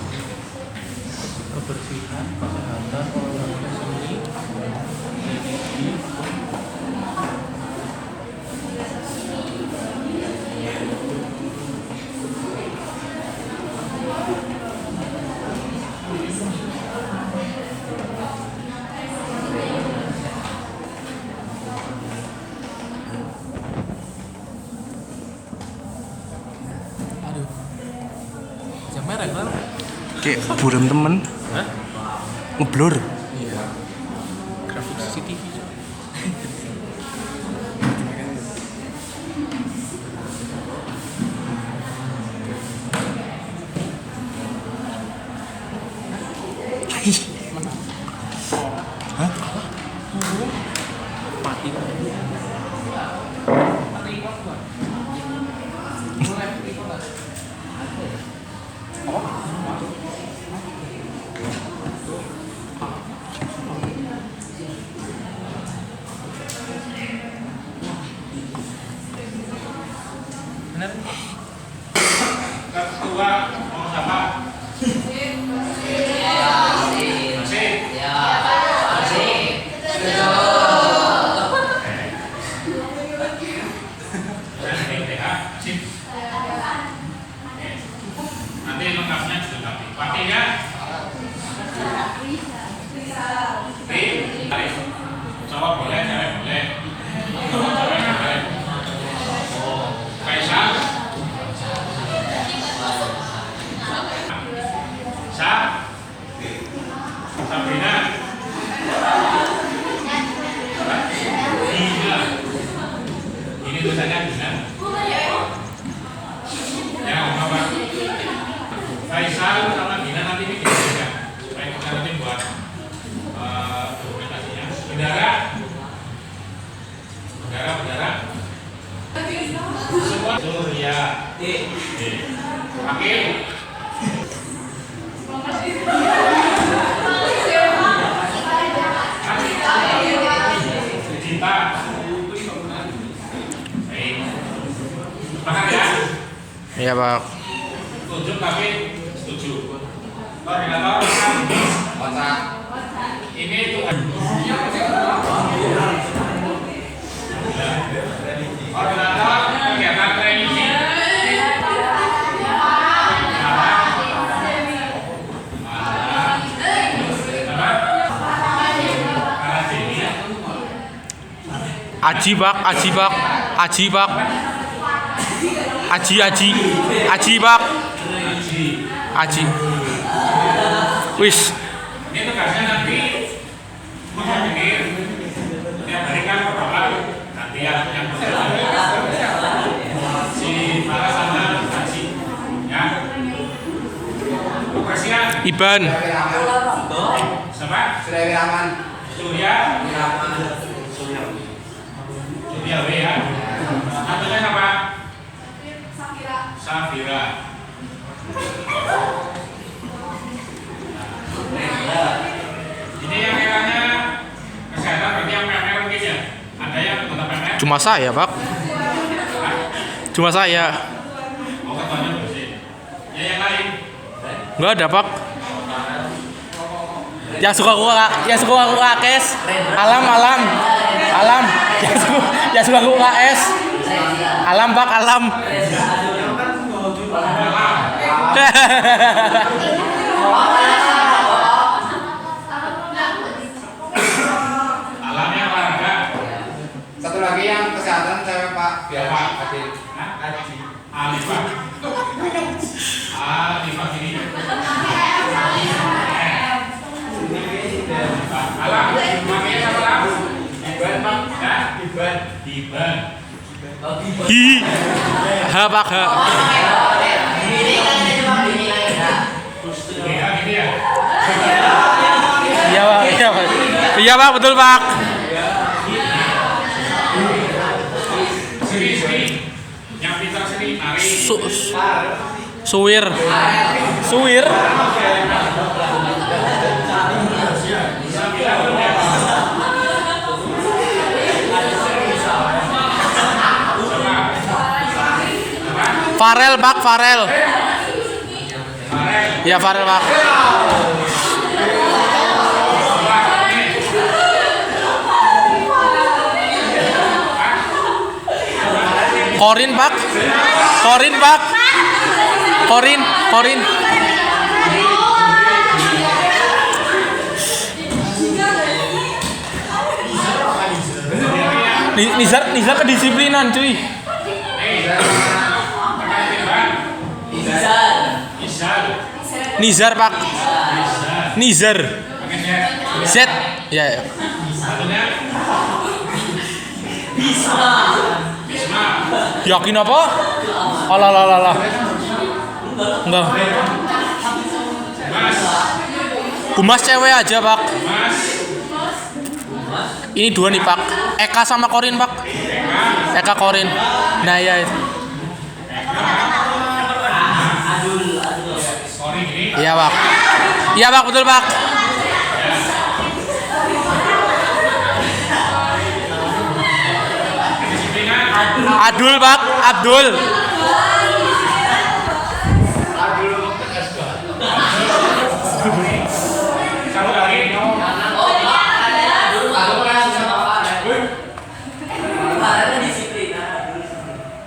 Kebersihan, kesehatan, olahraga, seni, medisi. Aduh. Jam merah kan? Kayak buram temen. Hah? Ngeblur. Iya. Grafik CCTV. Hah? Mati. bener. Ketua mau siapa? Masih? Ya. Masih. Nanti lengkapnya dilengkapi. Partinya? Cowok boleh, cewek boleh. Cewek boleh. Kaisar? Sabrina? Dina? Ini tulisannya Dina? Ya, apa? Faisal sama Dina nanti bikin juga supaya kita nanti buat dokumentasinya. Bendara? Semua Surya. Akil? Cinta. Baik. Sepakat ya? Iya, Pak. Tunjuk kami setuju. Koordinator kontak. Ini itu koordinator kegiatan training. Aji, Pak. Aji, Pak. Aji. Wis. Ini tugasnya nanti menghadiri tiap hari kan pertama nanti yang si Farah sama Haji ya. Kebersihan. Iban. Siapa? Surya. Surya W ya. Satunya siapa? Safira. Ini yang merahnya kesehatan berarti yang PMR mungkin ya? Ada yang anggota PMR? Cuma saya, Pak. Cuma saya. Oh, ketuanya bersih. Ya yang lain? Enggak ada, Pak. Yang suka aku KS. Alam. Yang suka aku KS. Alam, Pak, alam. Alamnya olahraga. Satu lagi yang kesehatan cewek Pak. Biar Pak. Haji. Alifah. Alifah ini. Alam, makanya sama Alam. Diban, Pak. Ya, Diban. Hi. Ha, Pak, ha. Ya, gitu ya. Iya, Pak. Iya, Pak, betul, Pak. Seri. Yang pintar seri, Ari. Suwir. Farel, Pak, Farel. Ya, Farel, Pak. Korin, Pak. Korin. Nizar kedisiplinan, cuy. Nizar, Pak. Nizar. Z. Ya. Yakin apa? Alah. Enggak. Humas cewek aja, Pak. Ini dua nih, Pak. Eka sama Korin, Pak. Eka Korin. Nah, ya. Iya, Pak. Iya, Pak, betul, Pak. Adul Pak, Abdul. Satu lagi.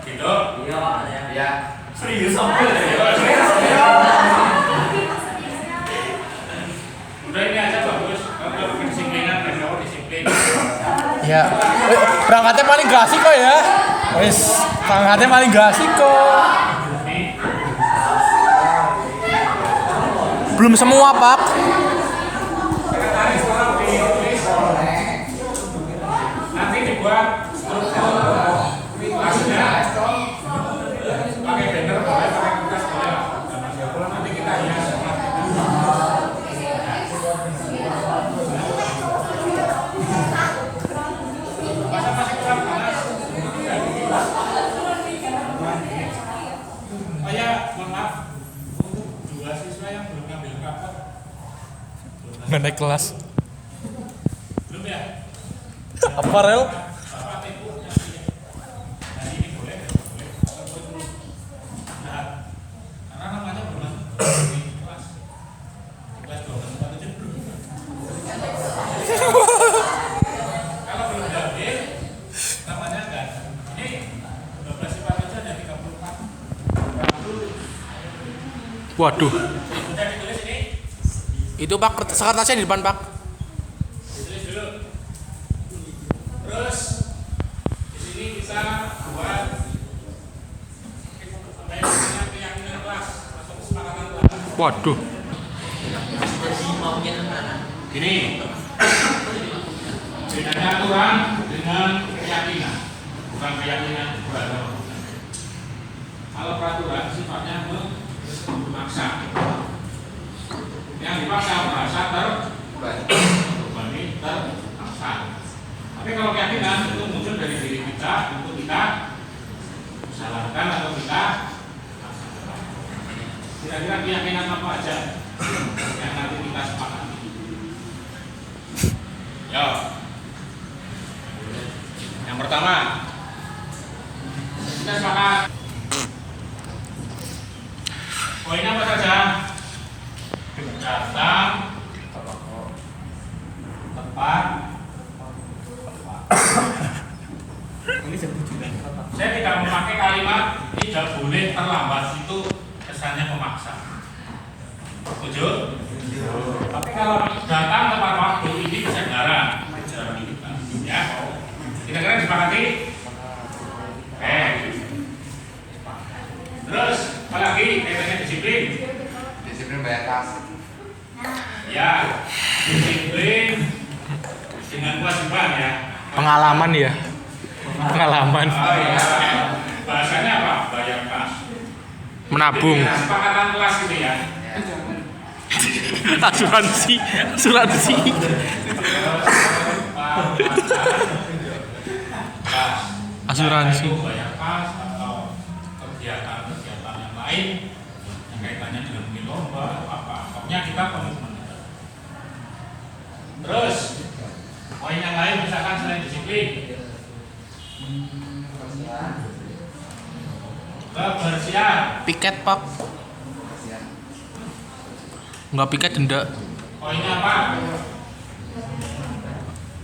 Gitu. Ya. Serius sampai. Udah ini aja bagus. Kalau kedisiplinan dan kamu disiplin. Ya. Berangkatnya paling gak asik kok ya. Wis, berangkatnya paling gak asik kok. Belum semua, Pak. Nanti dibuat kelasnya pakai banner boleh, pakai kertas boleh. Nanti kita hias. Masih kurang panas. Oh ya, mohon maaf. Dua siswa yang belum ngambil rapot. Nggak naik kelas. Belum ya? Apa rel? Karena namanya belum di kelas 12 belum. Kalau belum diambil, namanya enggak. Ini 12 sifat aja ada 34. Waduh. Sudah ditulis ini? Itu Pak, kertasnya di depan Pak. Ditulis dulu. Terus di sini bisa buat keyakinan kelas atau kesepakatan kelas. Waduh. Gini, bedanya aturan dengan keyakinan, bukan keyakinan beragama. Kalau peraturan sifatnya memaksa, yang dipaksa merasa terbebani, terpaksa. Tapi kalau keyakinan itu muncul dari diri kita untuk kita salahkan atau kita laksanakan. Kira-kira keyakinan apa aja yang nanti kita sepakati? Yo. Yang pertama, kita sepakat. Poinnya apa saja? Datang, tepat. Saya tidak memakai kalimat tidak boleh terlambat, itu kesannya memaksa. Setuju? Tapi kalau datang tepat waktu ini kesadaran, ya. Kira-kira disepakati? Terus, apa lagi? Kaitannya disiplin. Disiplin bayar kas. Ya, disiplin dengan kewajiban ya. Pengalaman ya. Pengalaman. Oh iya. Bahasanya apa? Bayar kas. Menabung. Jadi, kesepakatan kelas gitu ya. Asuransi. Asuransi. Bayar kas atau kegiatan-kegiatan yang lain yang kaitannya dengan mungkin lomba atau apa. Pokoknya kita komitmen. Terus poin yang lain misalkan selain disiplin, kebersihan. Piket Pak. Nggak piket denda. Poinnya apa?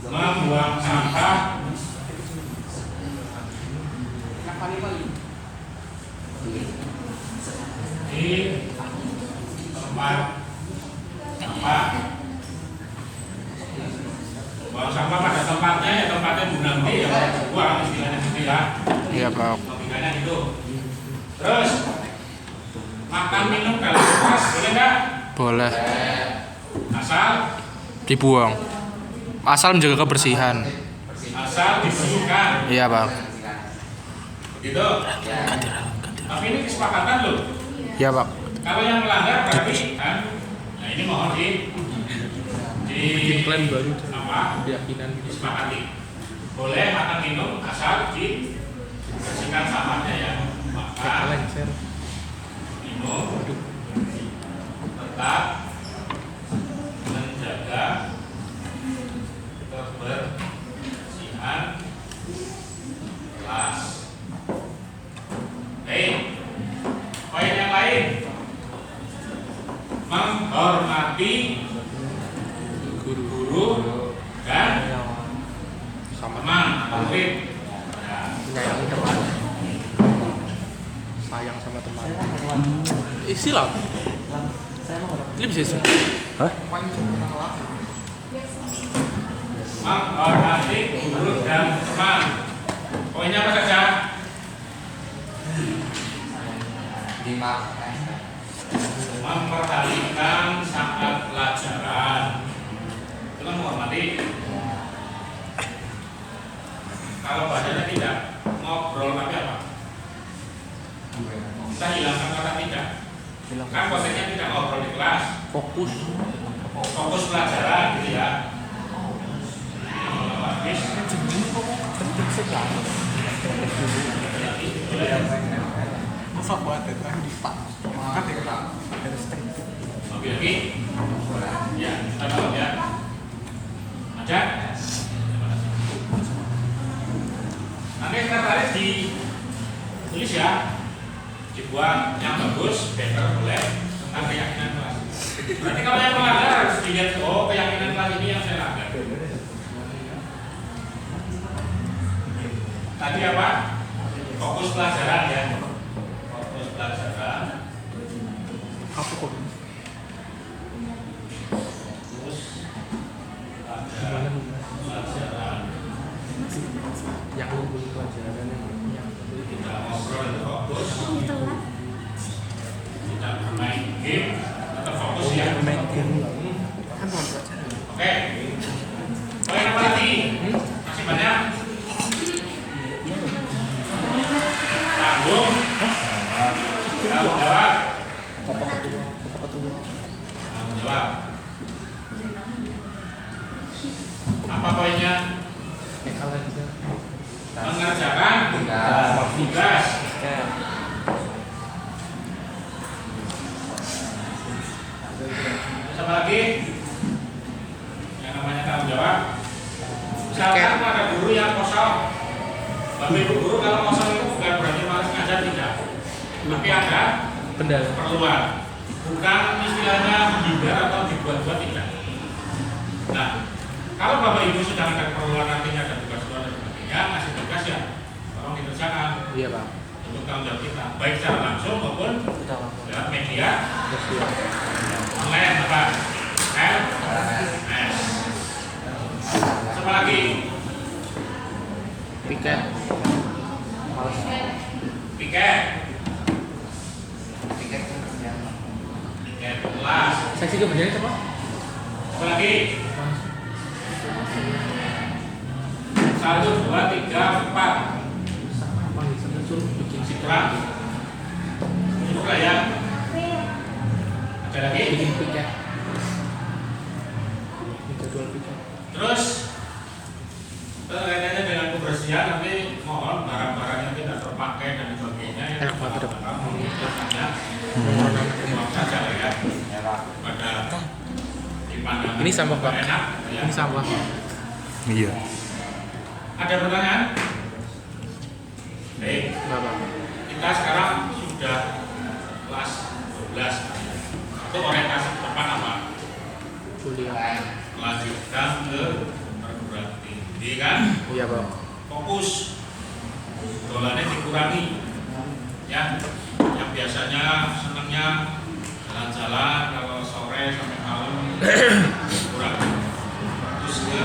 Membuang sampah di tempat sampah. Buang sampah pada tempatnya ya, tempatnya guna ya, buang istilahnya gitu ya. Iya Pak. Logikanya gitu. Terus makan minum kalau pas boleh nggak? Boleh. Asal Dibuang. Asal menjaga kebersihan. asal dibersihkan. Iya Pak. Begitu. Tapi ini kesepakatan loh. Iya Pak. Kalau yang melanggar berarti kan, nah ini mohon Bikin plan baru. apa? Keyakinan. Disepakati. Boleh makan minum asal dibersihkan sampahnya ya. Makan minum tetap menjaga kebersihan kelas. menghormati guru dan teman atau murid. Menyayangi teman. Sayang sama teman. Silau. Ini bisa sih. Hah? Menghormati guru dan teman. Poinnya apa saja? 5. Memperhatikan saat pelajaran. Itu kan menghormati. Kalau bahasanya tidak, ngobrol tapi apa? Kita hilangkan kata tidak. Kan konteksnya tidak ngobrol di kelas. Fokus pelajaran gitu ya. Habis. Masa buat tentang di Pak. Kan ya harus terima. Oke. Ya, kita tahu ya. Ada? Nanti kita tarik di tulis ya. Dibuat yang bagus, better boleh tentang keyakinan kelas. Berarti kalau yang melanggar harus dilihat, oh keyakinan kelas ini yang saya langgar. Tadi apa? Fokus pelajaran ya. Fokus pelajaran. Apa kok? Terus pelajaran. Yang ngumpul pelajaran yang Tidak ngobrol itu fokus. Tidak bermain game, tetap fokus ya. main game. Kan bukan pelajaran. Oke. Poin apa lagi? Masih banyak. Tanggung. Tanggung jawab. Tanggung jawab. Apa poinnya? Mengerjakan tugas. Sama lagi yang namanya tanggung jawab. Misalkan ada guru yang kosong, Bapak Ibu guru kalau kosong itu bukan berarti malas ngajar, tidak, tapi ada keperluan, bukan istilahnya menghindar atau dibuat-buat, tidak. Nah, kalau Bapak Ibu sudah ada keperluan, nantinya ada tugas-tugas dan sebagainya, ngasih tugas ya tolong dikerjakan. Iya Pak. Untuk tanggung jawab kita, baik secara langsung maupun lewat media online apa? LMS. Apa lagi? Piket. Piket. Piket kelas. Seksi keberjaya apa? Apa lagi? 1, 2, 3, 4. Bikin sikran. Cukup lah ya. Ada lagi? Bikin piket. Jadwal piket. Terus kaitannya dengan kebersihan, nanti mohon barang-barang yang tidak terpakai dan sebagainya yang saja ya. Pada dipandang Ini sampah Pak. enak, ya. Ini sampah. Iya. Ada pertanyaan? Baik. Bapak. Kita sekarang sudah kelas 12. Itu orientasi ke depan apa? Kuliah. Melanjutkan ke perguruan tinggi kan? Iya Pak. Fokus. Dolarnya dikurangi. Ya. Yang biasanya senangnya jalan-jalan kalau sore sampai malam kurang. Terus ke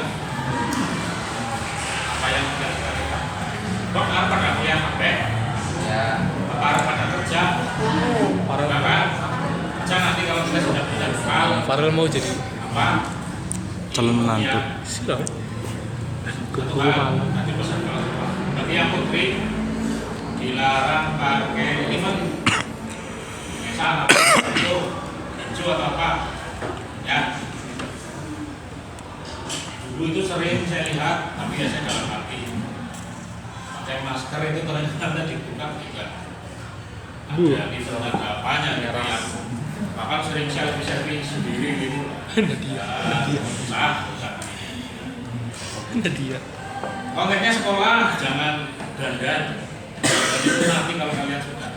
apa yang tidak kita lakukan? Kok harus pada kuliah sampai? Ya. Apa harus pada kerja? Kan? Kerja nanti kalau kita sudah punya bekal. Farel mau jadi Apa? Calon menantu. silau. Guru malam. Nanti pesan kalau bagi yang putri dilarang pakai event. Misal apa? Hijau atau apa? Ya. Dulu itu sering saya lihat, tapi ya saya dalam hati. Pakai masker itu ternyata dibuka juga. Ada event ada apanya gitu ya. Bahkan sering selfie sendiri gitu. Dia. Konteksnya sekolah jangan dandan. Itu nanti kalau kalian sudah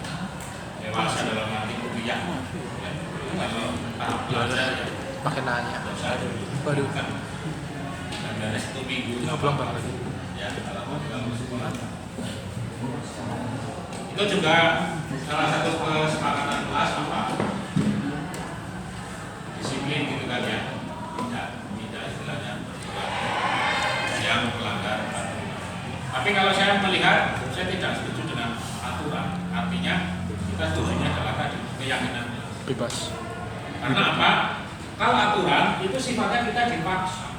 dewasa dalam arti kuliah. Kalau tahap belajar ya. pakai nanya. Waduh. Dan dari 1 minggu Belum banget. ya kalau sekolah. Itu juga salah satu kesepakatan kelas apa? Disiplin gitu kan ya. Tidak istilahnya yang melanggar aturan. Tapi kalau saya melihat, saya tidak setuju dengan aturan. Artinya kita setujunya adalah tadi keyakinan Bebas. karena apa? Kalau aturan itu sifatnya kita dipaksa.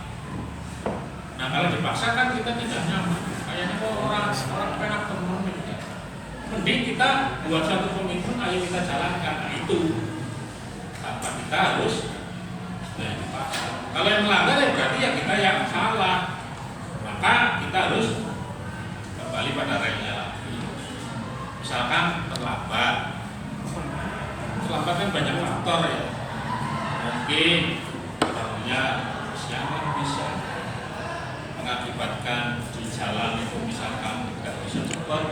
Nah kalau dipaksa kan kita tidak nyaman. Kayaknya kok orang penak temen gitu. Mending kita buat satu komitmen, ayo kita jalankan. Nah itu tanpa kita harus dipaksa. Kalau yang melanggar ya berarti ya kita yang salah. Maka kita harus kembali pada relnya lagi. Misalkan terlambat kan banyak faktor ya. Mungkin tahunya siapa bisa mengakibatkan di jalan itu misalkan tidak bisa cepat.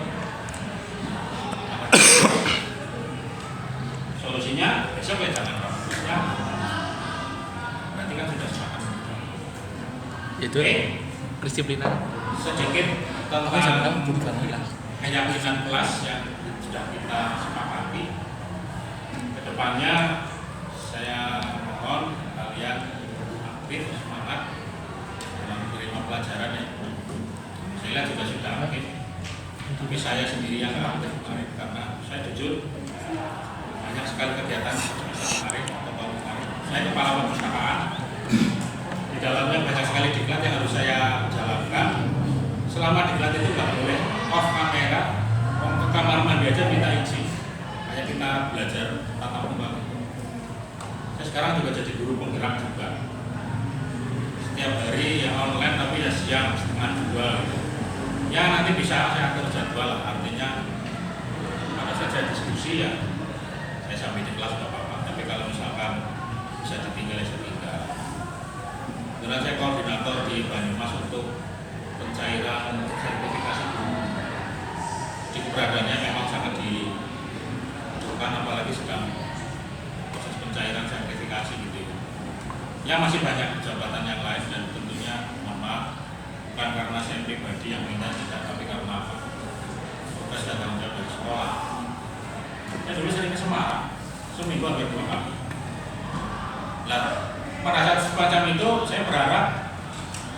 Solusinya besok ya jangan rambutnya. Berarti kan sudah sepakat. Itu kedisiplinan. Sedikit tentang keyakinan kelas yang sudah kita sepakati. Kedepannya saya mohon kalian aktif, semangat dalam menerima pelajaran ya. Saya juga sudah aktif, tapi saya sendiri yang aktif kemarin karena saya jujur banyak sekali kegiatan kemarin atau tahun kemarin. Saya kepala perpustakaan, di dalamnya banyak sekali diklat yang harus saya jalankan. Selama diklat itu nggak boleh off kamera, ke kamar mandi aja minta izin. Kayak kita belajar tata pembangunan. Saya sekarang juga jadi guru penggerak juga. Setiap hari ya online tapi ya siang 1:30 gitu. Ya nanti bisa saya atur jadwal lah. Artinya ada saja diskusi ya saya sampai di kelas nggak apa-apa. Tapi kalau misalkan bisa ditinggal ya saya tinggal. Karena saya koordinator di Banyumas untuk pencairan sertifikasi guru. Jadi keberadaannya memang sangat dibutuhkan, apalagi sedang proses pencairan sertifikasi gitu ya. Masih banyak jabatan yang lain dan tentunya mohon maaf bukan karena saya pribadi yang minta tidak, tapi karena apa? Tugas dan tanggung jawab dari sekolah. Saya dulu sering ke Semarang, seminggu hampir 2 kali. Nah, pada saat semacam itu saya berharap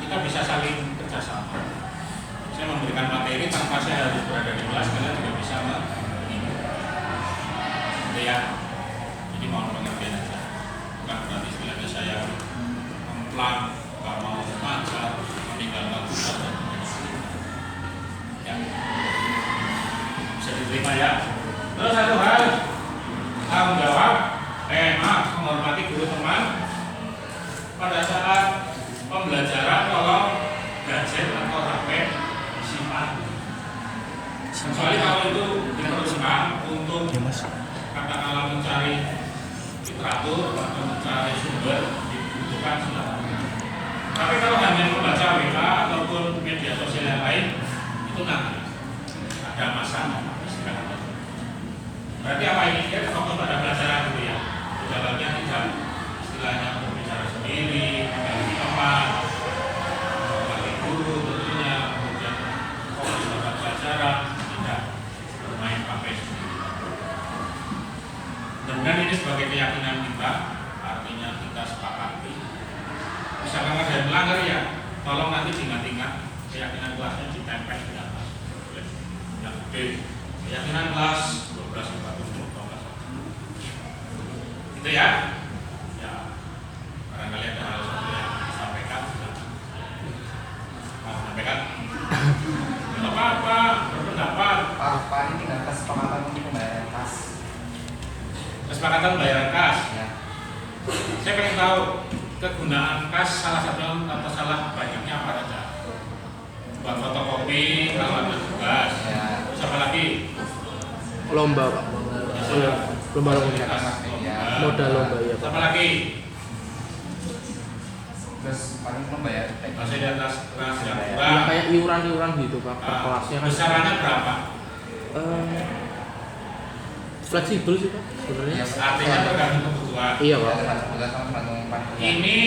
kita bisa saling kerjasama. Saya memberikan materi tanpa saya harus berada di kelas, kalian juga bisa gitu ya. Jadi mohon pengertian aja. Bukan berarti istilahnya saya memplang, gak mau mengajar, meninggalkan tugas dan ya. Bisa diterima ya. Terus satu hal, tanggung jawab, menghormati guru teman pada saat pembelajaran. Kalau gadget atau HP disimpan. Kecuali kalau itu diperlukan untuk katakanlah mencari literatur atau mencari sumber dibutuhkan silakan. Tapi kalau hanya membaca WA ataupun media sosial yang lain itu nanti ada masalah. Berarti apa ini? Kita fokus pada pelajaran gitu ya. Di dalamnya tidak istilahnya berbicara sendiri, memiliki teman, bagi guru tentunya, kemudian fokus pada pelajaran, tidak bermain HP sendiri. Dan ini sebagai keyakinan kita, artinya kita sepakati. Misalkan ada yang melanggar ya, tolong nanti diingat-ingat keyakinan kelasnya ditempel di atas. Yang gede, keyakinan kelas 12:40 itu ya. Ya, barangkali ada hal yang disampaikan. Mau sampaikan? Tidak apa-apa, berpendapat. Pak ini dengan kesepakatan untuk pembayaran kas. Kesepakatan pembayaran kas. Ya. Saya pengen tahu kegunaan kas salah satunya atau salah banyaknya apa saja. Buat fotokopi, alat tugas. Ya. Terus apa lagi? Lomba, Pak. Lomba modal lomba ya, Pak. Apa lagi? Terus paling membayar Masih di atas kelas yang Ya, kurang. kayak iuran gitu, Pak, per kelasnya kan. Besarannya berapa? fleksibel sih Pak sebenarnya. Artinya tergantung kebutuhan. Iya Pak. Ini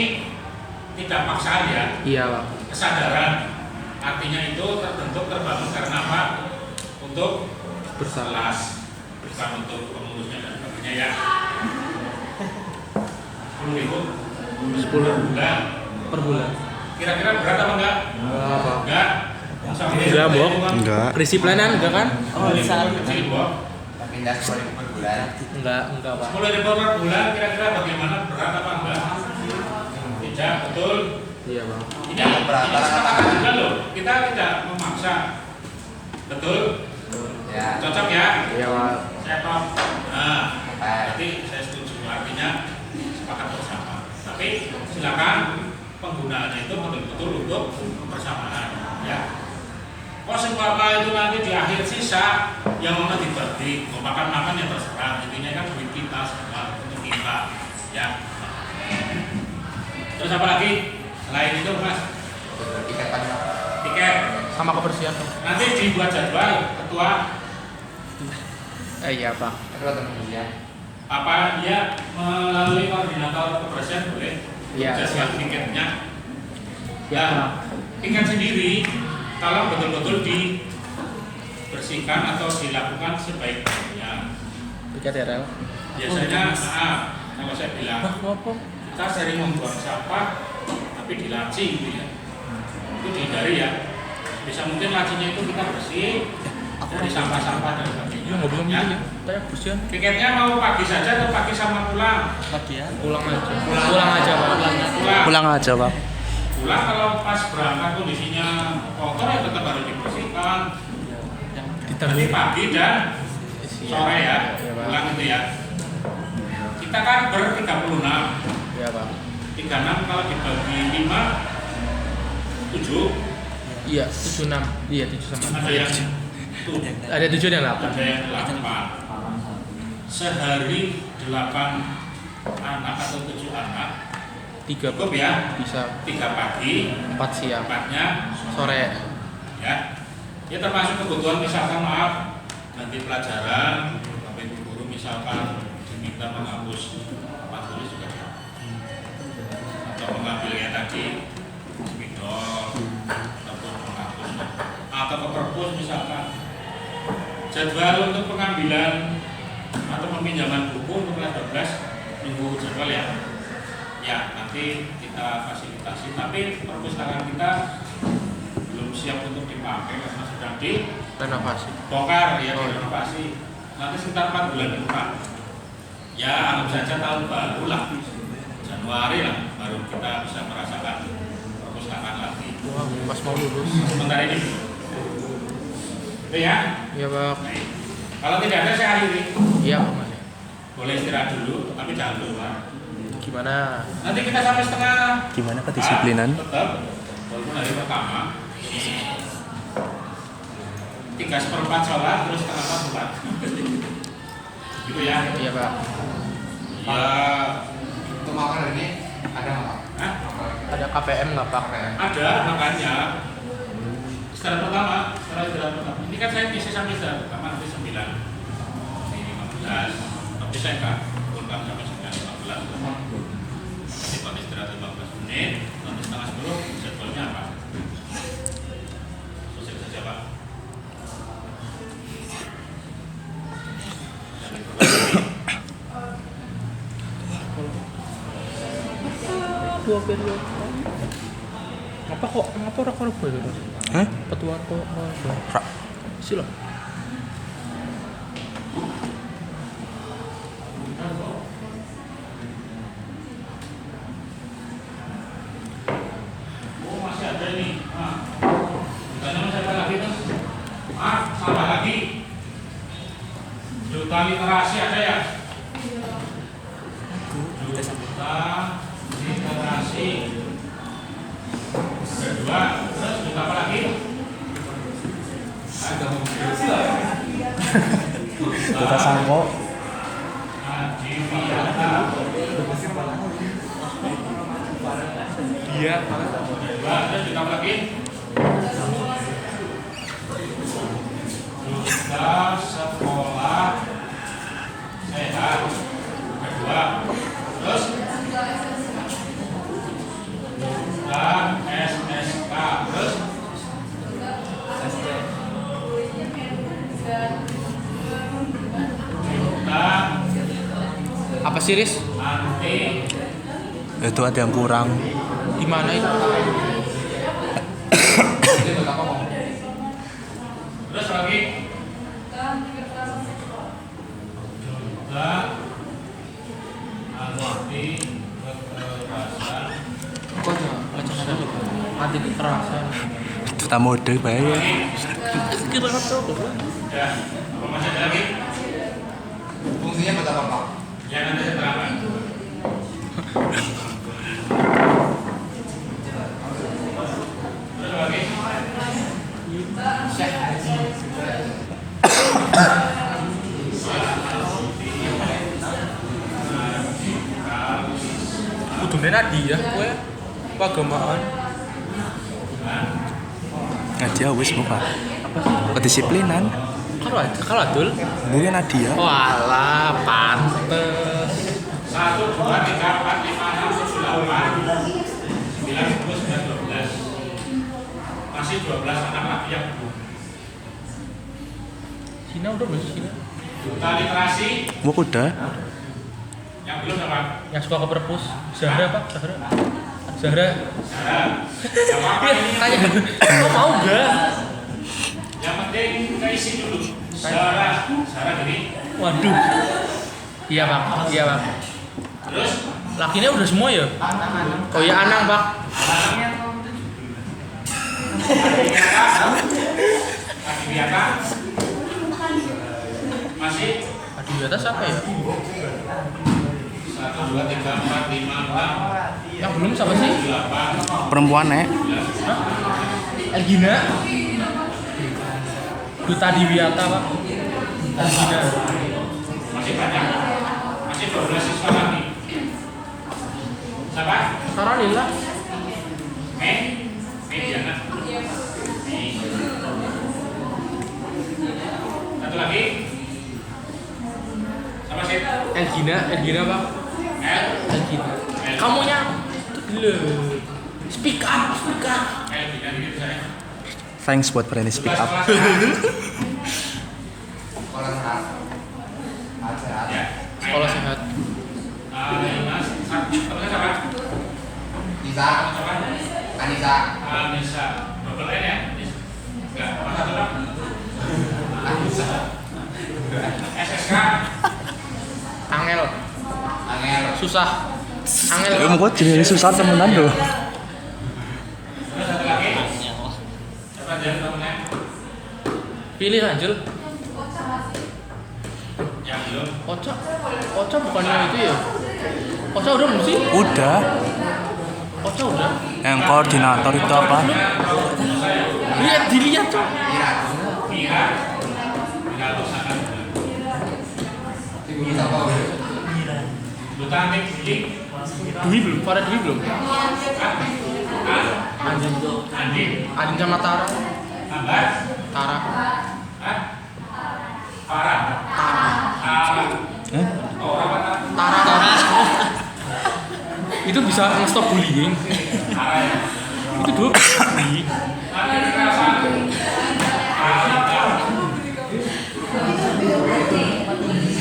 tidak paksaan ya. Iya Pak. Kesadaran. Artinya itu terbentuk terbangun karena apa? Untuk kelas, bukan untuk pengurusnya dan sebagainya ya. 10.000 bulan Per bulan. kira-kira berat apa enggak? Enggak. Enggak, Bok. Enggak. Berisi pelayanan enggak kan? Kecil, Bok. Pindah 10.000 per bulan. Enggak Pak. 10.000 per bulan kira-kira bagaimana, berat apa enggak? Tidak, betul. Iya Pak. Ini kesepakatan juga loh. Kita tidak memaksa. Betul? Ya. Cocok ya? Iya Pak. Saya top. Nah, berarti saya setuju. Artinya sepakat bersama. Tapi silakan penggunaannya itu betul-betul untuk kebersamaan. Ya. Kok sembako itu nanti di akhir sisa yang mau dibagi, mau makan-makan ya terserah. Intinya kan duit kita semua untuk kita. Ya. Terus apa lagi? Selain itu Mas? Tiket panjang. Tiket. Sama kebersihan. Nanti dibuat jadwal ketua. Iya Pak. Itu teman ya. Apa dia melalui koordinator kebersihan boleh? Iya. Jadwal tiketnya. Ya. Nah, tiket sendiri kalau betul-betul dibersihkan atau dilakukan sebaik-baiknya. Tiket RL. Biasanya, kalau saya bilang, Apa? kita sering membuang sampah, tapi di laci gitu ya. Itu dihindari ya. Bisa mungkin lacinya itu kita bersih dari sampah-sampah dan sebagainya. Iya nggak boleh Ya. ya. Kayak bersihan. Tiketnya mau pagi saja atau pagi sama pulang? Pagi ya. Pulang aja. Pulang aja Pak. Pulang. Aja Pak. Pulang kalau pas berangkat kondisinya kotor ya tetap harus dibersihkan. Nanti pagi dan sore ya, pulang itu ya. Kita kan ber-36. Iya Pak. 36 kalau dibagi 5, 7. Iya 76. Iya 7 sama. Ada yang Ada 7 dan 8. Ada yang 8. Sehari 8 anak atau 7 anak. 3 Cukup ya? bisa. 3 pagi, 4 siang. 4-nya Sore. ya. Ya termasuk kebutuhan misalkan maaf nanti pelajaran, sampai guru misalkan diminta menghapus tulis juga ya. Atau mengambilnya tadi spidol ataupun menghapus atau ke perpus misalkan. Jadwal untuk pengambilan atau peminjaman buku untuk kelas 12 minggu jadwal ya. Ya, nanti kita fasilitasi, tapi perpustakaan kita belum siap untuk dipakai karena sedang dibongkar ya, direnovasi. Nanti sekitar 4 bulan ke depan. Ya, anggap saja tahun baru lah, Januari lah, baru kita bisa merasakan perpustakaan lagi. Wah, pas mau lulus. Sementara ini itu ya. Iya Pak. Baik. Kalau tidak ada saya akhiri. Iya Pak Mas. Boleh istirahat dulu, tapi jangan keluar. Gimana? Nanti kita sampai setengah. Gimana kedisiplinan? Tetap, walaupun hari pertama. 3/4 sholat, terus setengah 4 bulan. Gitu ya. Iya Pak. Ya, Untuk makan ini ada nggak Pak? Hah? Ada KPM nggak Pak? Ada makanya. Istirahat pertama, istirahat pertama. Ini kan saya bisa sampai istirahat pertama nanti 9. Ini 15. Tapi saya kan kurang sampai 9:15. Nanti kalau istirahat 15 menit, nanti setengah 10 jadwalnya apa? Selesai saja Pak. Dua periode. Ngapa ora kono boy terus? Hah? Petua kok Ra. Silo. Oh masih ada ini. Tanya masih ada lagi tuh. Salah lagi. Juta literasi ada ya? Juta literasi. Kedua, terus juta apa lagi? Kita sampo. Adiwiyata. Iya. Kedua, terus juta apa lagi? Juta sekolah Apa sih, Riz? Itu ada yang kurang. Di mana itu? Terus lagi. Kok ya? Macam ada anti kekerasan. Itu tak mode bahaya. Ya, masih ada lagi? Fungsinya buat apa, Pak? Yang nanti saya terangkan. Terus lagi. Kudune Nadia kowe keagamaan. Nadia wis muka. Kedisiplinan. Kalau adul. Mungkin Nadia. Walah, pantes. 1, 2, 3, 4, 5, 6, 7, 8, 9, 10, 12. Masih 12 anak lagi yang belum. Cina udah belum sih? Cina? Duta literasi Mau udah. yang belum apa? Yang suka ke perpus. Zahra Pak, Zahra. Zahra. Yang apa Iya, ini? tanya. Kau mau gak? Yang penting kita isi dulu. Sarah gini. Waduh. Iya Pak, iya Pak. Terus Lakinya udah semua ya? Oh iya Anang Pak. Adiwiyata masih Adiwiyata siapa ya? 1, 2, 3, 4, 5, 6, Yang belum siapa sih? 8, Perempuan Elgina. Duta Adiwiyata Pak. Elgina. masih banyak. Masih 12 siswa lagi. Siapa? Sarah Lila. Diana. Satu lagi. Siapa sih? Elgina Pak. Elgina. Kamunya le. Speak up. Gina gitu saya. Thanks buat berani speak up. Sekolah sehat. Sehat. Ya. Sekolah sehat. Mas, siapa? Nisa. Siapa? Anissa. Anissa. Double N ya? Enggak, apa satu dong? Anissa. SSK. Angel. Susah. Angel. Ya mau jadi susah temenan loh. Terus satu lagi. Siapa dia namanya? Pilih Angel. Yang belum. Ocha bukannya itu ya? Ocha udah belum sih? Udah. Ocha udah. Yang koordinator itu apa? Dilihat tuh. Mira. Mira Lusana. Ibu siapa? Duta Anti Bullying. Dwi belum? Farah Dwi belum? Andin sama Tara. Tambah. Tara. Farah. Tara. Itu bisa nge-stop bullying. Itu dua bullying.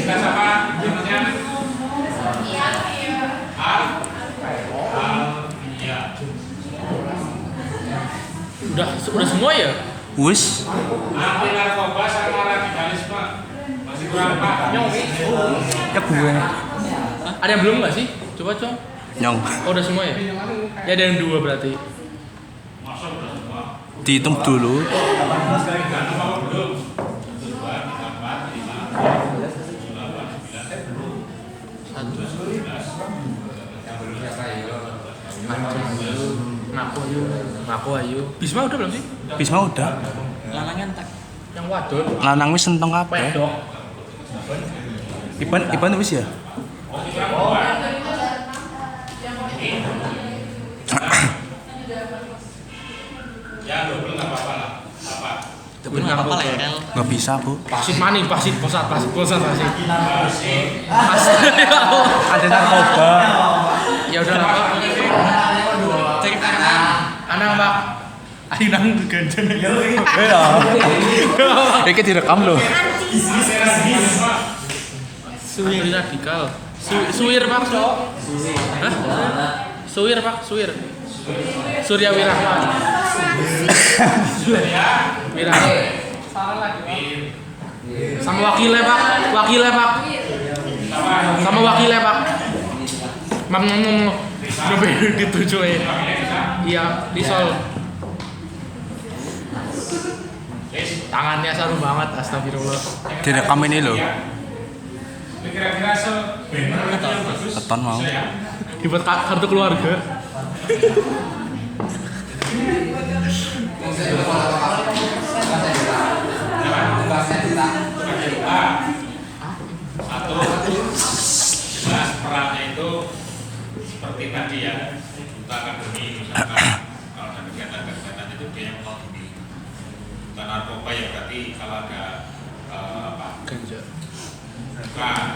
Kita sama namanya iya. Udah semua ya? Wis. Anti narkoba sama radikalisme masih kurang apa? Ya gue. Ada yang belum nggak sih? Coba. Nyong. Oh udah semua ya? Ya ada yang 2 berarti. Dihitung dulu. Ngaku ayo. Bisma udah belum sih? Bisma udah. Lanangan tak. Yang wadon. Lanang wis sentong apa? Pedok. Iban wis ya? Ya double nggak apa-apa lah. Apa? Double nggak apa-apa lah ya. Nggak bisa bu. Pasit maning, pasit posat. Ada narkoba. Ya udah lah Pak. Cek Anang Pak. Ayo nang ganjen. Ya kayak direkam loh. Suwir radikal. Suwir Pak. Hah? Suwir Pak, Suwir. Surya Wirawan. Wirawan. Sama wakilnya Pak, sama wakilnya Pak. Coba gitu cuy. Iya, disol. Tangannya saru banget, astagfirullah. Direkam ini loh. Kira-kira Keton mau. Dibuat kartu keluarga. Satu, jelas perannya itu seperti tadi ya, duta akademi misalkan kalau ada kegiatan-kegiatan itu dia yang menghubungi duta narkoba ya berarti kalau ada Ganja. bukan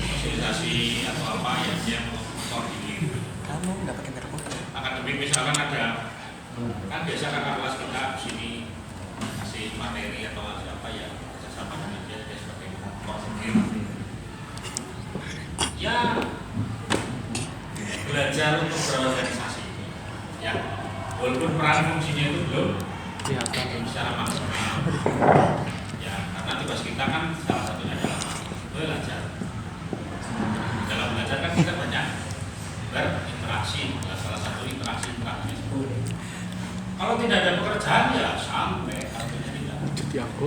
sosialisasi atau apa ya dia menghubungi. Kamu nggak pakai narkoba. Akademik misalkan ada kan biasa kakak kelas kita di sini kasih materi atau apa ya bersama dengan dia sebagai koordinator. Ya belajar untuk berorganisasi ya walaupun peran fungsinya itu belum kelihatan secara maksimal ya karena tugas kita kan salah satunya adalah belajar. Dalam belajar kan kita banyak berinteraksi, salah satu interaksi itu kalau tidak ada pekerjaan ya sampai artinya tidak Jadi aku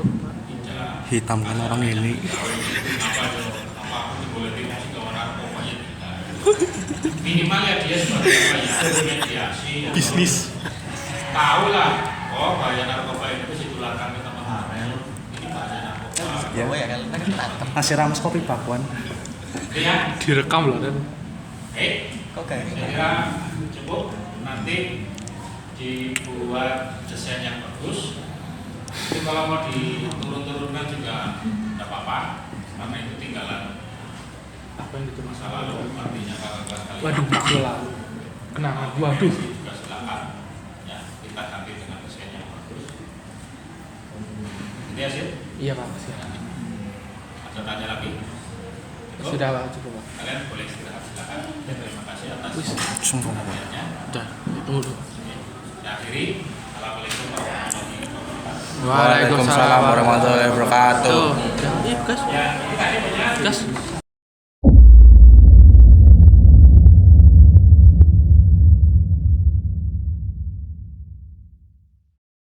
Hitam kan orang ini. apa boleh dikasih ke orang pokoknya tidak minimal ya dia sebagai apa ya mediasi bisnis. Tahu lah oh bahaya narkoba itu bisa ditularkan ke teman-teman ini bahaya narkoba Ya masih rames kopi bakwan. ya Direkam loh dan. Oke. Saya kira cukup nanti dibuat desain yang bagus. Jadi kalau mau diturun-turunkan juga tidak apa-apa karena itu tinggalan Apa yang itu masa lalu artinya kakak kalian. Waduh, lalu. Kenapa? Waduh. Juga silakan ya kita ganti dengan desain yang bagus. Ini hasil. Iya Pak, silakan. Ada tanya lagi? Cukup? Sudah Pak, cukup Pak. Kalian boleh istirahat silakan. Terima kasih atas Sungguh. perhatiannya. Udah, tunggu dulu. Ya, akhiri. Assalamualaikum warahmatullahi wabarakatuh. Waalaikumsalam warahmatullahi wabarakatuh. Tuh, iya, gas. Ya, ini tadi banyak. Gas.